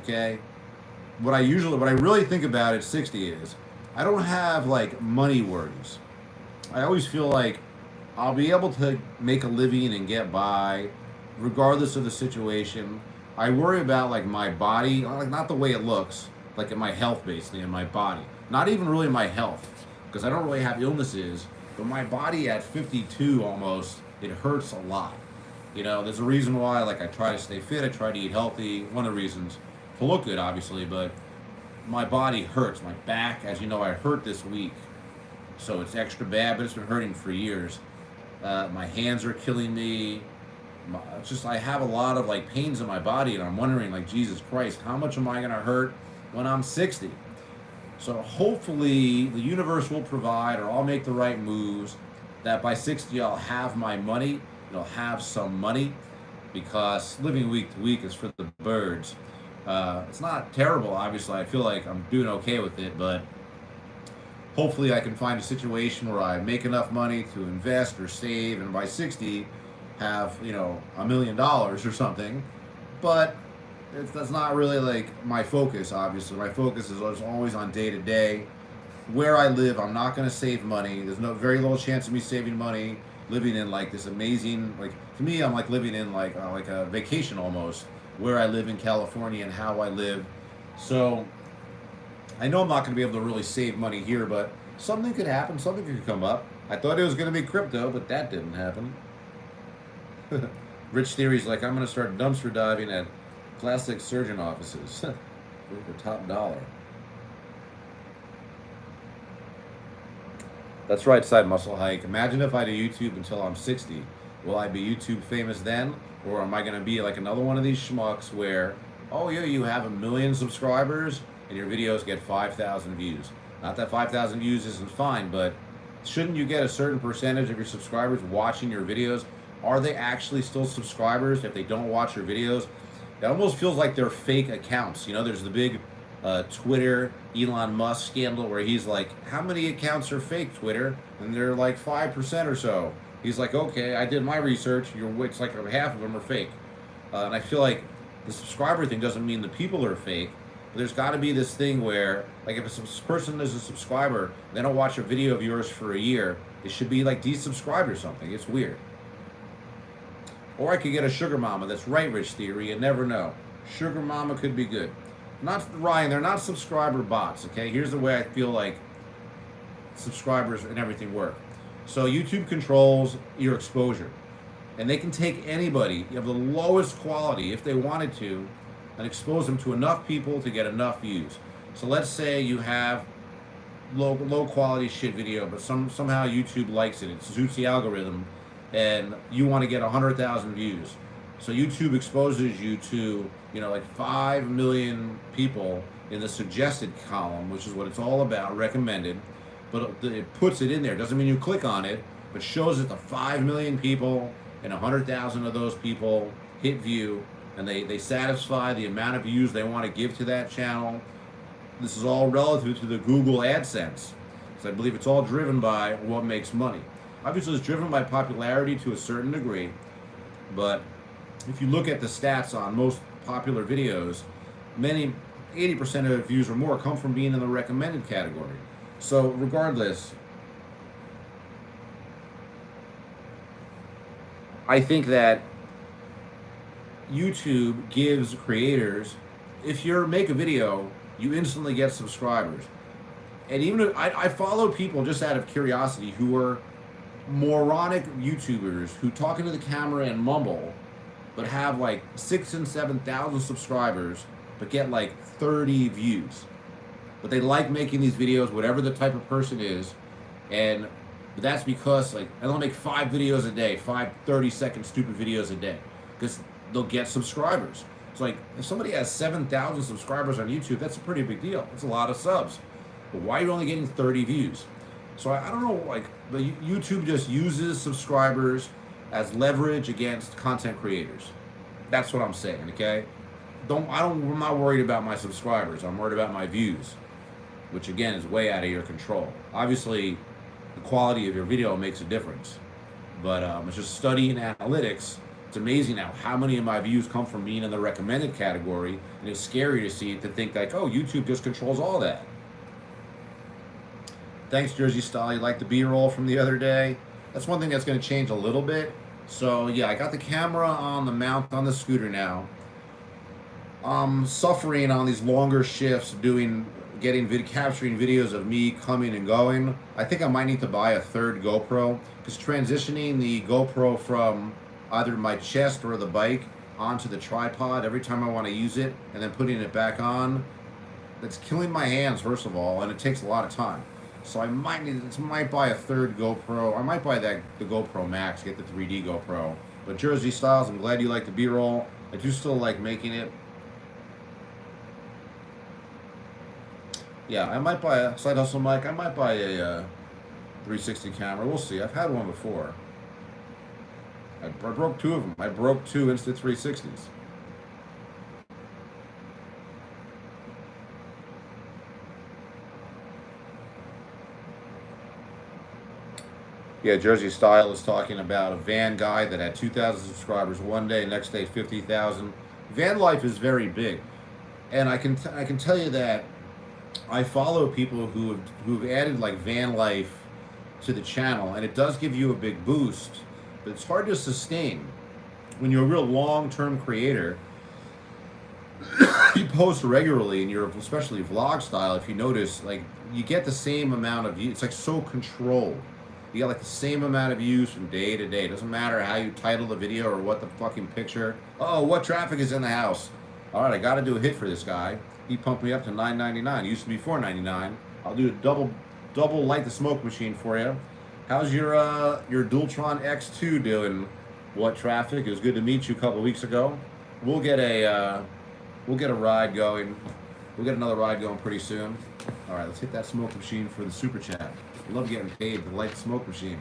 Okay. What I really think about at 60 is I don't have like money worries. I always feel like I'll be able to make a living and get by regardless of the situation. I worry about like my body, like not the way it looks, like in my health basically, in my body. Not even really my health, because I don't really have illnesses, but my body at 52 almost, it hurts a lot. You know, there's a reason why, like I try to stay fit, I try to eat healthy, one of the reasons, to look good obviously, but my body hurts. My back, as you know, I hurt this week, so it's extra bad, but it's been hurting for years. My hands are killing me. It's just, I have a lot of like pains in my body, and I'm wondering, like, Jesus Christ, how much am I gonna hurt when I'm 60? So hopefully the universe will provide, or I'll make the right moves, that by 60 I'll have my money, I'll have some money, because living week to week is for the birds. It's not terrible, obviously. I feel like I'm doing okay with it, but hopefully I can find a situation where I make enough money to invest or save, and by 60 have, you know, $1 million or something. But that's not really like my focus, obviously. My focus is always on day to day. Where I live, I'm not going to save money. There's very little chance of me saving money living in like this amazing, like, to me, I'm like living in like a vacation almost, where I live in California and how I live. So I know I'm not going to be able to really save money here, but something could happen. Something could come up. I thought it was going to be crypto, but that didn't happen. Rich Theory's like, I'm going to start dumpster diving at plastic surgeon offices for top dollar. That's right, Side Muscle Hike. Imagine if I do YouTube until I'm 60. Will I be YouTube famous then? Or am I going to be like another one of these schmucks where, oh yeah, you have 1 million subscribers and your videos get 5,000 views? Not that 5,000 views isn't fine, but shouldn't you get a certain percentage of your subscribers watching your videos? Are they actually still subscribers if they don't watch your videos? It almost feels like they're fake accounts. You know, there's the big Twitter Elon Musk scandal where he's like, how many accounts are fake, Twitter? And they're like 5% or so. He's like, okay, I did my research. It's like half of them are fake. And I feel like the subscriber thing doesn't mean the people are fake. But there's got to be this thing where, like, if a person is a subscriber, they don't watch a video of yours for a year, they should be like desubscribed or something. It's weird. Or I could get a sugar mama. That's right, Rich Theory. You never know. Sugar mama could be good. Not Ryan, they're not subscriber bots, okay? Here's the way I feel like subscribers and everything work. So YouTube controls your exposure. And they can take anybody of the lowest quality, if they wanted to, and expose them to enough people to get enough views. So let's say you have low quality shit video, but somehow YouTube likes it. It suits the algorithm, and you want to get 100,000 views. So YouTube exposes you to, you know, like 5 million people in the suggested column, which is what it's all about, recommended. But it puts it in there. Doesn't mean you click on it, but shows it to 5 million people, and 100,000 of those people hit view, and they satisfy the amount of views they want to give to that channel. This is all relative to the Google AdSense. So I believe it's all driven by what makes money. Obviously, it's driven by popularity to a certain degree, but if you look at the stats on most popular videos, 80% of the views or more come from being in the recommended category. So regardless, I think that YouTube gives creators, if you make a video, you instantly get subscribers. And even if, I follow people just out of curiosity who are moronic YouTubers who talk into the camera and mumble, but have like 6,000 and 7,000 subscribers, but get like 30 views. But they like making these videos, whatever the type of person is, and that's because, like, and they'll make 5 videos a day, 5 30-second stupid videos a day, because they'll get subscribers. It's like, if somebody has 7,000 subscribers on YouTube, that's a pretty big deal. That's a lot of subs. But why are you only getting 30 views? So I don't know, like, but YouTube just uses subscribers as leverage against content creators. That's what I'm saying, okay? I'm not worried about my subscribers. I'm worried about my views, which again is way out of your control. Obviously, the quality of your video makes a difference, but it's just studying analytics. It's amazing how many of my views come from being in the recommended category, and it's scary to see, to think like, oh, YouTube just controls all that. Thanks, Jersey Style. You like the B-roll from the other day? That's one thing that's going to change a little bit. So yeah, I got the camera on the mount on the scooter now. I'm suffering on these longer shifts capturing videos of me coming and going. I think I might need to buy a third GoPro, because transitioning the GoPro from either my chest or the bike onto the tripod every time I want to use it, and then putting it back on, that's killing my hands, first of all, and it takes a lot of time. So I might buy a third GoPro. I might buy the GoPro Max, get the 3D GoPro. But Jersey Styles, I'm glad you like the B-roll. I do still like making it. Yeah, I might buy a side hustle mic. I might buy a 360 camera. We'll see. I've had one before. I broke 2 of them. I broke 2 Insta360s. Yeah, Jersey Style is talking about a van guy that had 2,000 subscribers one day, next day 50,000. Van life is very big, and I can tell you that I follow people who've added like van life to the channel, and it does give you a big boost, but it's hard to sustain when you're a real long-term creator. You post regularly, and you're especially vlog style. If you notice, like you get the same amount of views. It's like so controlled. You got like the same amount of views from day to day. It doesn't matter how you title the video or what the fucking picture. Oh, what traffic is in the house? All right, I got to do a hit for this guy. He pumped me up to $9.99. It used to be $4.99. I'll do a double light the smoke machine for you. How's your Dualtron X2 doing? What traffic? It was good to meet you a couple of weeks ago. We'll get a ride going. We'll get another ride going pretty soon. All right, let's hit that smoke machine for the super chat. I love getting paid to light the smoke machine.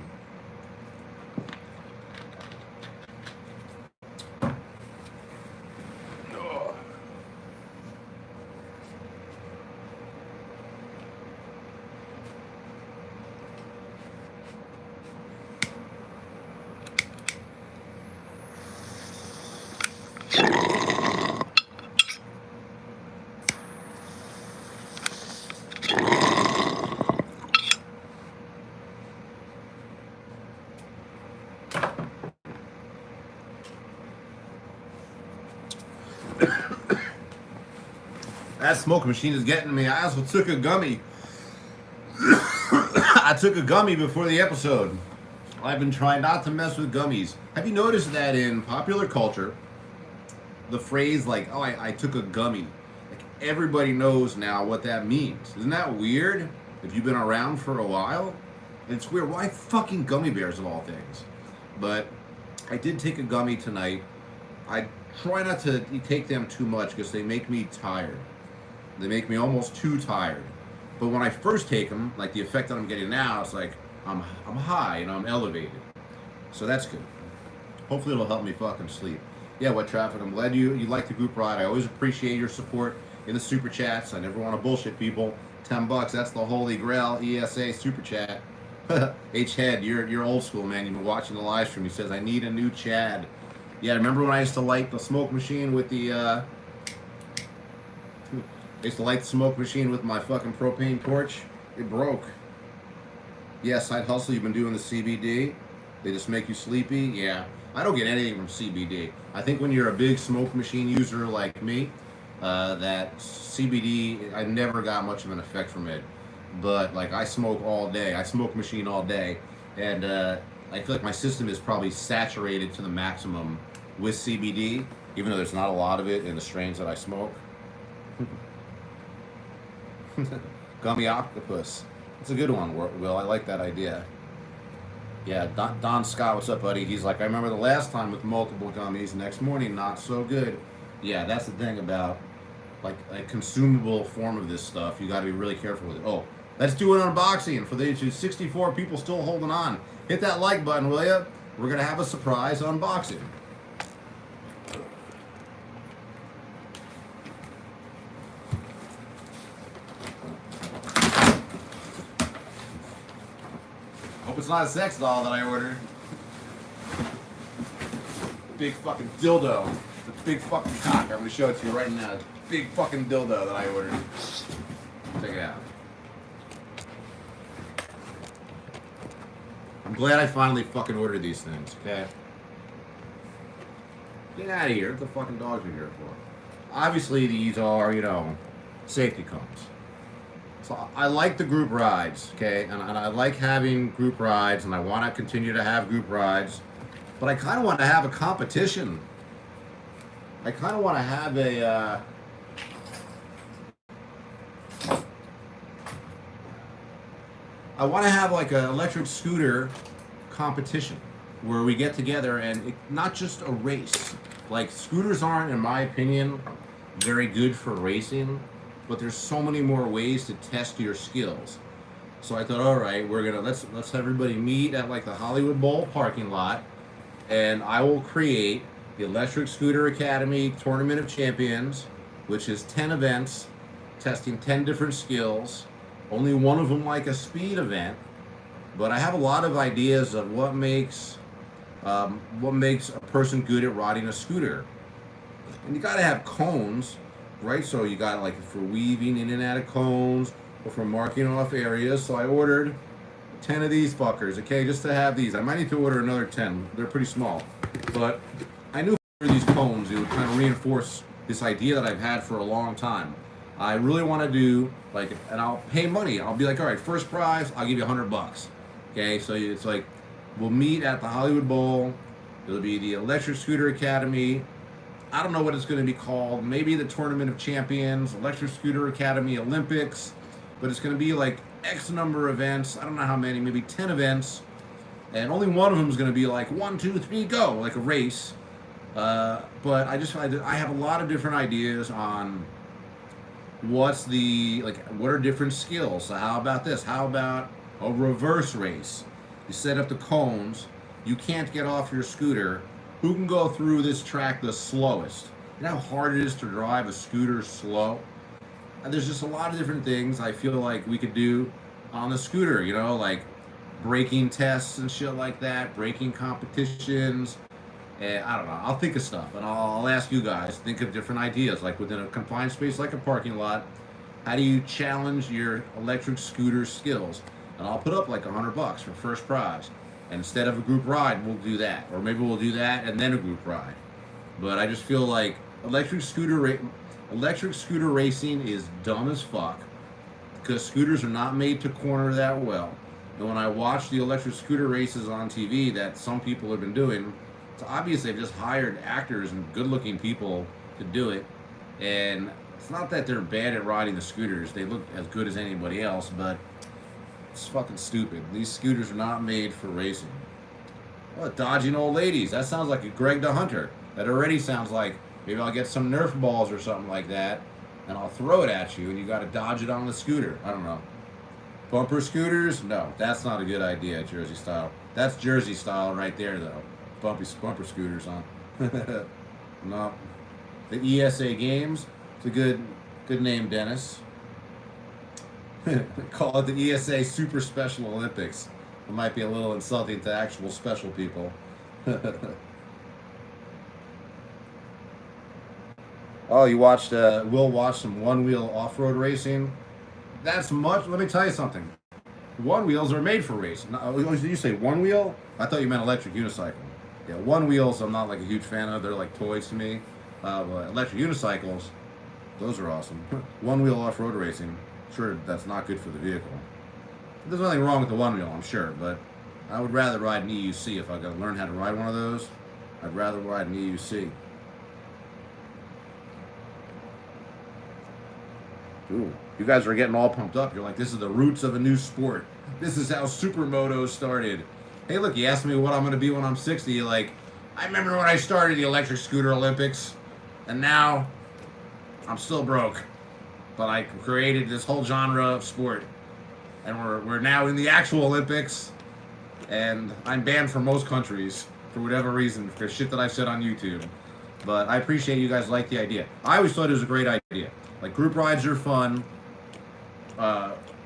That smoke machine is getting me. I also took a gummy. I took a gummy before the episode. I've been trying not to mess with gummies. Have you noticed that in popular culture, the phrase like, oh, I took a gummy, like everybody knows now what that means. Isn't that weird? If you've been around for a while, it's weird. Why fucking gummy bears of all things? But I did take a gummy tonight. I try not to take them too much because they make me tired. They make me almost too tired. But when I first take them, like the effect that I'm getting now, it's like I'm high and I'm elevated. So that's good. Hopefully it'll help me fucking sleep. Yeah, what traffic? I'm glad you like the group ride. I always appreciate your support in the super chats. I never want to bullshit people. $10, that's the holy grail. E.S.A. super chat. H Head, you're old school, man. You've been watching the live stream. He says I need a new Chad. Yeah, remember when I used to light the smoke machine with the I used to light the smoke machine with my fucking propane torch. It broke. Yeah, side hustle, you've been doing the CBD. They just make you sleepy. Yeah, I don't get anything from CBD. I think when you're a big smoke machine user like me, that CBD, I never got much of an effect from it. But like I smoke all day. I smoke machine all day. And I feel like my system is probably saturated to the maximum with CBD, even though there's not a lot of it in the strains that I smoke. Gummy octopus. It's a good one, Will. I like that idea. Yeah, Don Scott, what's up, buddy? He's like, I remember the last time with multiple gummies. Next morning, not so good. Yeah, that's the thing about like a consumable form of this stuff. You got to be really careful with it. Oh, let's do an unboxing for the 64 people still holding on. Hit that like button, will ya? We're gonna have a surprise unboxing. Hope it's not a sex doll that I ordered. Big fucking dildo. The big fucking cock. I'm gonna show it to you right now. Big fucking dildo that I ordered. Check it out. I'm glad I finally fucking ordered these things, okay? Get out of here. What the fucking dogs are here for? Obviously, these are, safety cones. So I like the group rides, okay? And I like having group rides, and I want to continue to have group rides. But I kind of want to have a competition. I kind of want to have a... I want to have like an electric scooter competition where we get together and not just a race. Like scooters aren't, in my opinion, very good for racing, but there's so many more ways to test your skills. So I thought, all right, let's everybody meet at like the Hollywood Bowl parking lot, and I will create the Electric Scooter Academy Tournament of Champions, which is 10 events, testing 10 different skills. Only one of them like a speed event, but I have a lot of ideas of what makes a person good at riding a scooter. And you got to have cones, right? So you got like for weaving in and out of cones or for marking off areas. So I ordered 10 of these fuckers, okay, just to have these. I might need to order another 10. They're pretty small. But I knew for these cones, it would kind of reinforce this idea that I've had for a long time. I really want to do, like, and I'll pay money. I'll be like, all right, first prize, I'll give you $100. Okay, so it's like, we'll meet at the Hollywood Bowl. It'll be the Electric Scooter Academy. I don't know what it's going to be called. Maybe the Tournament of Champions, Electric Scooter Academy Olympics. But it's going to be like X number of events. I don't know how many, maybe 10 events. And only one of them is going to be like 1, 2, 3, go, like a race. But I have a lot of different ideas on what are different skills. So how about this? How about a reverse race? You set up the cones. You can't get off your scooter. Who can go through this track the slowest? You know how hard it is to drive a scooter slow? And there's just a lot of different things I feel like we could do on the scooter, you know, like braking tests and shit like that, braking competitions. And I don't know, I'll think of stuff and I'll ask you guys, think of different ideas, like within a confined space like a parking lot. How do you challenge your electric scooter skills? And I'll put up like $100 for first prize. And instead of a group ride, we'll do that. Or maybe we'll do that and then a group ride. But I just feel like electric scooter racing is dumb as fuck because scooters are not made to corner that well. And when I watch the electric scooter races on TV that some people have been doing, it's obvious they've just hired actors and good-looking people to do it. And it's not that they're bad at riding the scooters. They look as good as anybody else, but it's fucking stupid. These scooters are not made for racing. Oh, dodging old ladies. That sounds like a Greg the Hunter. That already sounds like maybe I'll get some Nerf balls or something like that, and I'll throw it at you, and you got to dodge it on the scooter. I don't know. Bumper scooters? No, that's not a good idea, Jersey style. That's Jersey style right there, though. Bumper scooters on. No. The E.S.A. games. It's a good name, Dennis. Call it the E.S.A. Super Special Olympics. It might be a little insulting to actual special people. Oh, you watched, Will watched some one-wheel off-road racing? That's much, let me tell you something. One-wheels are made for racing. Did you say one-wheel? I thought you meant electric unicycle. Yeah, one-wheels I'm not like a huge fan of. They're like toys to me. But electric unicycles, those are awesome. One-wheel off-road racing, sure, that's not good for the vehicle. There's nothing wrong with the one-wheel, I'm sure, but I would rather ride an EUC if I got to learn how to ride one of those. I'd rather ride an EUC. Ooh, you guys are getting all pumped up. You're like, this is the roots of a new sport. This is how supermoto started. Hey, look, you asked me what I'm going to be when I'm 60. You're like, I remember when I started the electric scooter Olympics, and now I'm still broke. But I created this whole genre of sport, and we're now in the actual Olympics, and I'm banned from most countries for whatever reason for shit that I've said on YouTube. But I appreciate you guys like the idea. I always thought it was a great idea. Like, group rides are fun.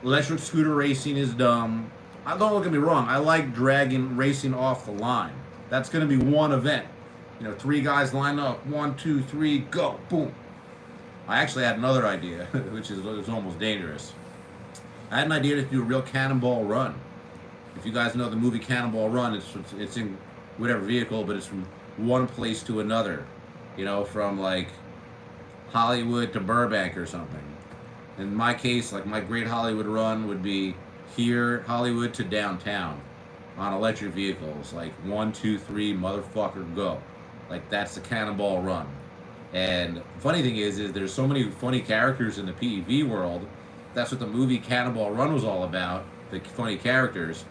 Electric scooter racing is dumb. Don't get me wrong. I like dragging racing off the line. That's going to be one event. You know, 3 guys line up. 1, 2, 3, go. Boom. I actually had another idea, which is almost dangerous. I had an idea to do a real Cannonball Run. If you guys know the movie Cannonball Run, it's in whatever vehicle, but it's from one place to another. You know, from like Hollywood to Burbank or something. In my case, like my great Hollywood run would be here, Hollywood to downtown on electric vehicles. Like 1, 2, 3, motherfucker, go. Like that's the Cannonball Run. And the funny thing is there's so many funny characters in the PEV world. That's what the movie Cannonball Run was all about, the funny characters.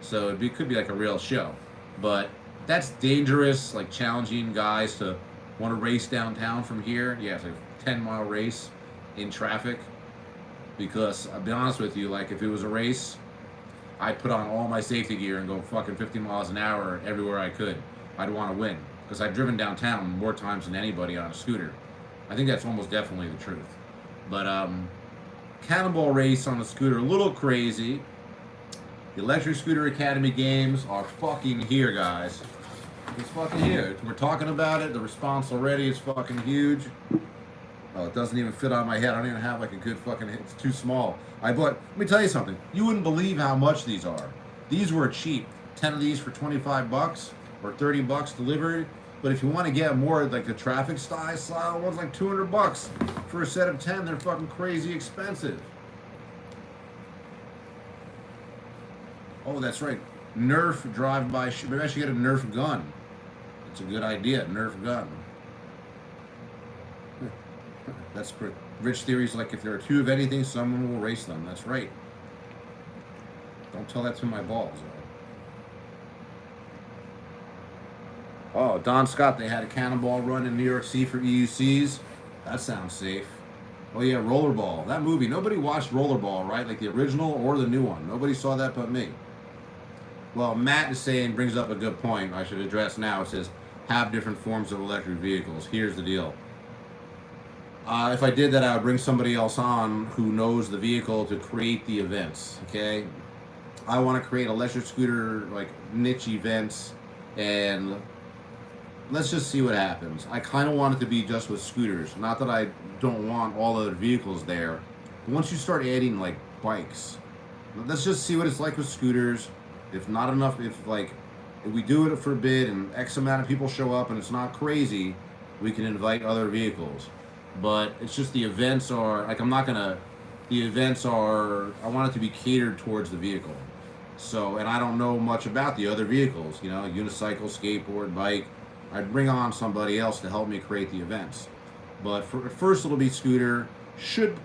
So it could be like a real show. But that's dangerous, like challenging guys to want to race downtown from here. Yeah, it's a 10-mile race in traffic. Because I'll be honest with you, like if it was a race, I'd put on all my safety gear and go fucking 50 miles an hour everywhere I could. I'd want to win because I've driven downtown more times than anybody on a scooter. I think that's almost definitely the truth. But Cannonball Race on a scooter, a little crazy. The Electric Scooter Academy games are fucking here, guys. It's fucking here. We're talking about it. The response already is fucking huge. Oh, it doesn't even fit on my head. I don't even have like a good fucking. It's too small. Let me tell you something. You wouldn't believe how much these are. These were cheap. 10 of these for 25 bucks or 30 bucks delivered. But if you want to get more like the traffic style ones, like 200 bucks for a set of 10. They're fucking crazy expensive. Oh, that's right. Nerf drive-by. Maybe I should get a Nerf gun. It's a good idea. Nerf gun. That's pretty. Rich theories like if there are two of anything, someone will race them. That's right. Don't tell that to my balls. Oh, Don Scott, they had a cannonball run in New York City for EUCs. That sounds safe. Oh yeah, Rollerball. That movie. Nobody watched Rollerball, right? Like the original or the new one. Nobody saw that but me. Well, Matt is saying, brings up a good point I should address now. It says, have different forms of electric vehicles. Here's the deal. If I did that, I would bring somebody else on who knows the vehicle to create the events, okay? I want to create electric scooter, like, niche events, and let's just see what happens. I kind of want it to be just with scooters. Not that I don't want all other vehicles there. But once you start adding, like, bikes, let's just see what it's like with scooters. If not enough, if we do it for a bid and X amount of people show up and it's not crazy, we can invite other vehicles. But it's just the events are, like, I want it to be catered towards the vehicle. So, and I don't know much about the other vehicles, you know, unicycle, skateboard, bike. I'd bring on somebody else to help me create the events. But at first it'll be scooter,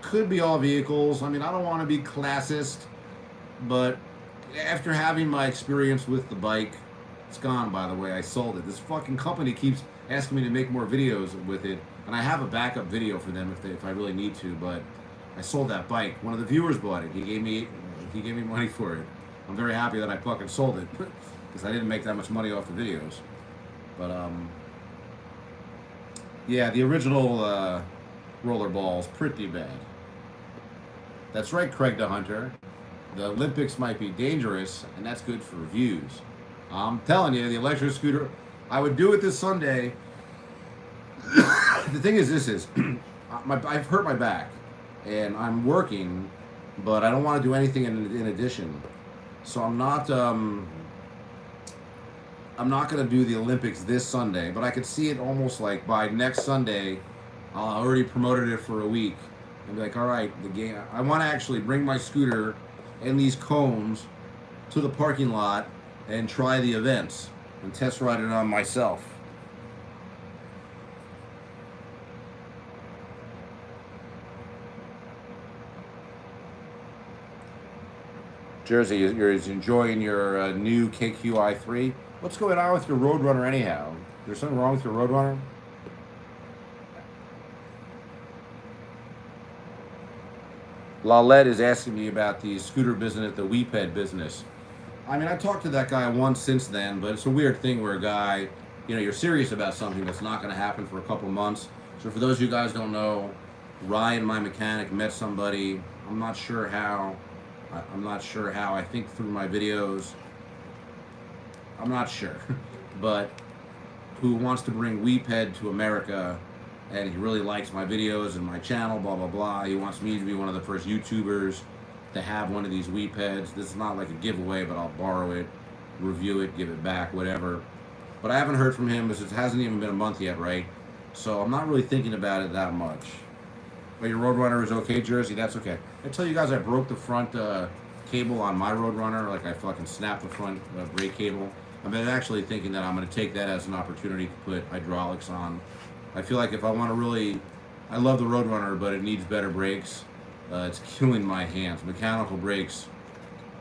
could be all vehicles. I mean, I don't want to be classist, but after having my experience with the bike, it's gone, by the way. I sold it. This fucking company keeps asking me to make more videos with it, and I have a backup video for them if I really need to. But I sold that bike. One of the viewers bought it. He gave me money for it. I'm very happy that I fucking sold it because I didn't make that much money off the videos. But yeah, the original rollerball's pretty bad. That's right, Craig the Hunter. The Olympics might be dangerous, and that's good for views. I'm telling you, the electric scooter, I would do it this Sunday. The thing is, I've hurt my back, and I'm working, but I don't want to do anything in addition. So I'm not going to do the Olympics this Sunday, but I could see it almost like by next Sunday, I already promoted it for a week, and be like, all right, the game. I want to actually bring my scooter and these cones to the parking lot and try the events and test ride it on myself. Jersey, you're enjoying your new KQi3. What's going on with your Roadrunner anyhow? There's something wrong with your Roadrunner? Lalette is asking me about the scooter business, the WePed business. I mean, I talked to that guy once since then, but it's a weird thing where a guy, you know, you're serious about something that's not going to happen for a couple months. So for those of you guys who don't know, Ryan, my mechanic, met somebody. I'm not sure how. I think through my videos. I'm not sure, but who wants to bring WePed to America, and he really likes my videos and my channel, blah, blah, blah. He wants me to be one of the first YouTubers to have one of these WePeds. This is not like a giveaway, but I'll borrow it, review it, give it back, whatever. But I haven't heard from him because it hasn't even been a month yet, right? So I'm not really thinking about it that much. But your Roadrunner is okay, Jersey? That's okay. I tell you guys I broke the front cable on my Roadrunner. Like I fucking snapped the front brake cable. I've been actually thinking that I'm going to take that as an opportunity to put hydraulics on. I feel like if I want to really, I love the Roadrunner, but it needs better brakes. It's killing my hands. Mechanical brakes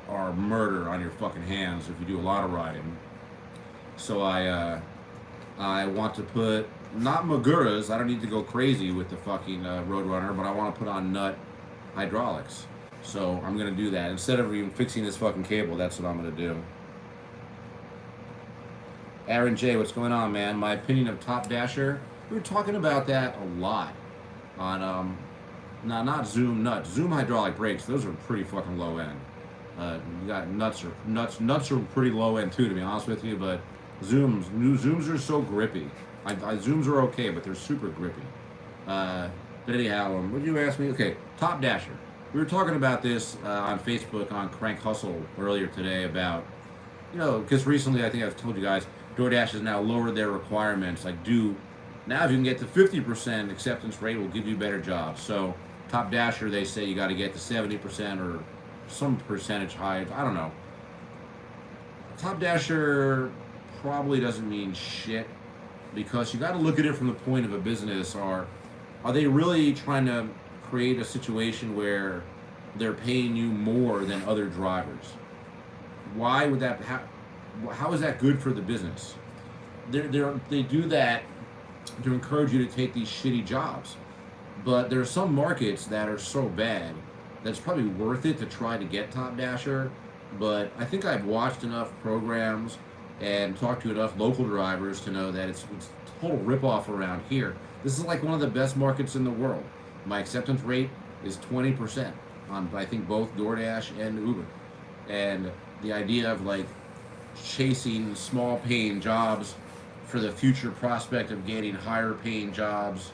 are murder on your fucking hands if you do a lot of riding. So I want to put, not Maguras, I don't need to go crazy with the fucking Roadrunner, but I want to put on nut hydraulics. So I'm going to do that. Instead of even fixing this fucking cable, that's what I'm going to do. Aaron J, what's going on, man? My opinion of Top Dasher. We were talking about that a lot on not Zoom nuts. Zoom hydraulic brakes. Those are pretty fucking low end. You got nuts are pretty low end too, to be honest with you. But Zooms are so grippy. Zooms are okay, but they're super grippy. But anyhow, what did you ask me? Okay, Top Dasher. We were talking about this on Facebook on Crank Hustle earlier today about, because recently I think I've told you guys, DoorDash has now lowered their requirements. Now if you can get to 50% acceptance rate, will give you better jobs. So Top Dasher, they say you got to get to 70% or some percentage high. I don't know. Top Dasher probably doesn't mean shit because you got to look at it from the point of a business. Are they really trying to create a situation where they're paying you more than other drivers? Why would that? How is that good for the business? They do that to encourage you to take these shitty jobs. But there are some markets that are so bad that it's probably worth it to try to get Top Dasher. But I think I've watched enough programs and talked to enough local drivers to know that it's a total ripoff around here. This is like one of the best markets in the world. My acceptance rate is 20% on, I think, both DoorDash and Uber. And the idea of chasing small paying jobs for the future prospect of getting higher paying jobs.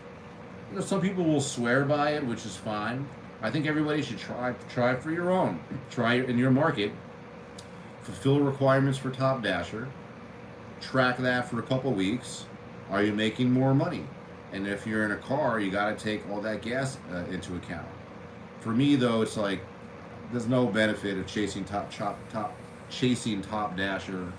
Some people will swear by it, which is fine. I think everybody should try for your own. Try it in your market. Fulfill requirements for Top Dasher. Track that for a couple weeks. Are you making more money? And if you're in a car, you got to take all that gas into account. For me, though, it's there's no benefit of chasing Top Dasher,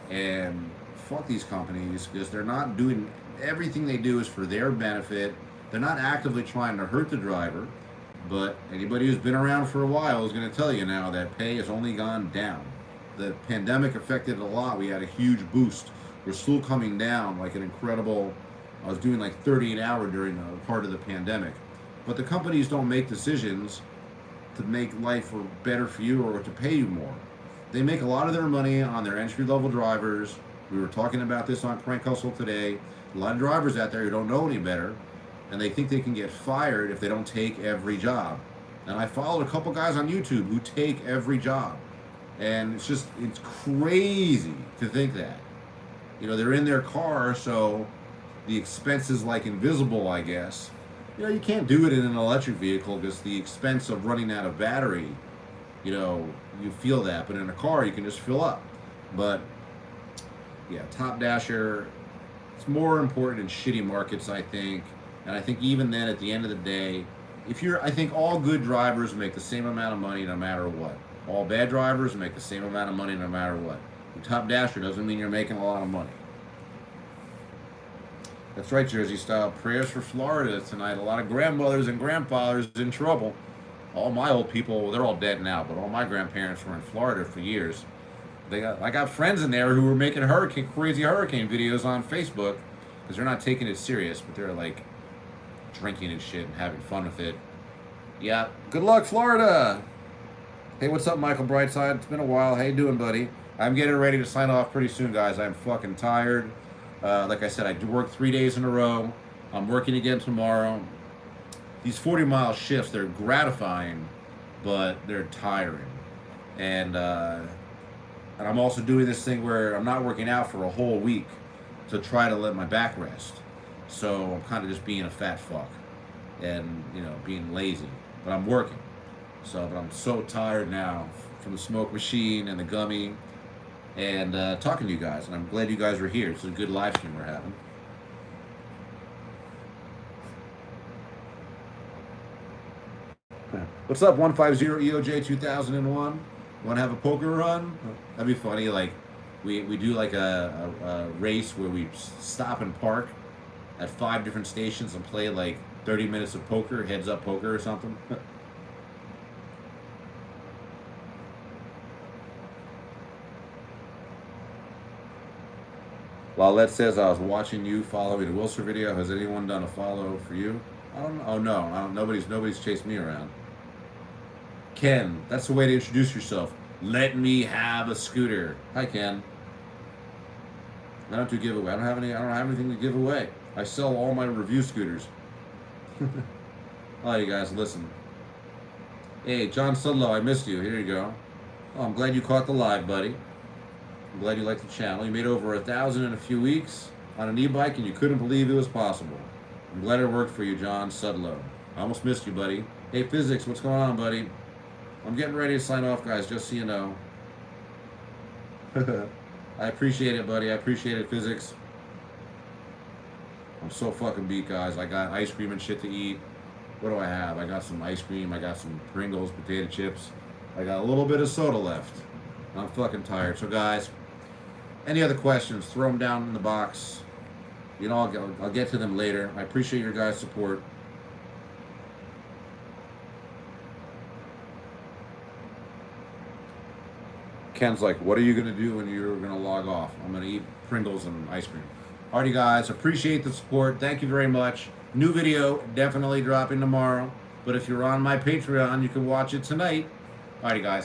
and fuck these companies because they're not doing everything they do is for their benefit. They're not actively trying to hurt the driver, but anybody who's been around for a while is going to tell you now that pay has only gone down. The pandemic affected it a lot. We had a huge boost. We're still coming down like an incredible. I was doing 30 an hour during the part of the pandemic, but the companies don't make decisions to make life better for you or to pay you more. They make a lot of their money on their entry-level drivers. We were talking about this on Crank Hustle today. A lot of drivers out there who don't know any better, and they think they can get fired if they don't take every job. And I followed a couple guys on YouTube who take every job. And it's crazy to think that. They're in their car, so the expense is invisible, I guess. You can't do it in an electric vehicle because the expense of running out of battery, you feel that. But in a car, you can just fill up. But yeah, Top Dasher, it's more important in shitty markets, I think. And I think even then, at the end of the day, I think all good drivers make the same amount of money no matter what. All bad drivers make the same amount of money no matter what. Top Dasher doesn't mean you're making a lot of money. That's right, Jersey Style. Prayers for Florida tonight. A lot of grandmothers and grandfathers in trouble. All my old people, they're all dead now, but all my grandparents were in Florida for years. I got friends in there who were making crazy hurricane videos on Facebook because they're not taking it serious, but they're drinking and shit and having fun with it. Yeah. Good luck, Florida. Hey, what's up, Michael Brightside? It's been a while. How you doing, buddy? I'm getting ready to sign off pretty soon, guys. I'm fucking tired. Like I said, I worked 3 days in a row. I'm working again tomorrow. These 40-mile shifts, they're gratifying, but they're tiring. And I'm also doing this thing where I'm not working out for a whole week to try to let my back rest. So I'm kind of just being a fat fuck and, being lazy. But I'm working. But I'm so tired now from the smoke machine and the gummy and talking to you guys. And I'm glad you guys were here. It's a good live stream we're having. What's up, 150 EOJ 2001? Want to have a poker run? That'd be funny. We do a race where we stop and park at 5 different stations and play 30 minutes of poker, heads up poker or something. Lalette says, I was watching you following the Wilson video. Has anyone done a follow for you? I don't know. Oh, no. Nobody's chased me around. Ken, that's the way to introduce yourself. Let me have a scooter. Hi, Ken. I don't do giveaway. I don't have anything to give away. I sell all my review scooters. All right, you guys, listen. Hey, John Sudlow, I missed you. Here you go. Oh, I'm glad you caught the live, buddy. I'm glad you liked the channel. You made over 1,000 in a few weeks on an e-bike, and you couldn't believe it was possible. I'm glad it worked for you, John Sudlow. I almost missed you, buddy. Hey, Physics, what's going on, buddy? I'm getting ready to sign off, guys, just so you know. I appreciate it, buddy. I appreciate it, Physics. I'm so fucking beat, guys. I got ice cream and shit to eat. What do I have? I got some ice cream. I got some Pringles, potato chips. I got a little bit of soda left. I'm fucking tired. So, guys, any other questions, throw them down in the box. You know, I'll get to them later. I appreciate your guys' support. Ken's like, what are you going to do when you're going to log off? I'm going to eat Pringles and ice cream. Alrighty, guys, appreciate the support. Thank you very much. New video definitely dropping tomorrow. But if you're on my Patreon, you can watch it tonight. Alrighty, guys.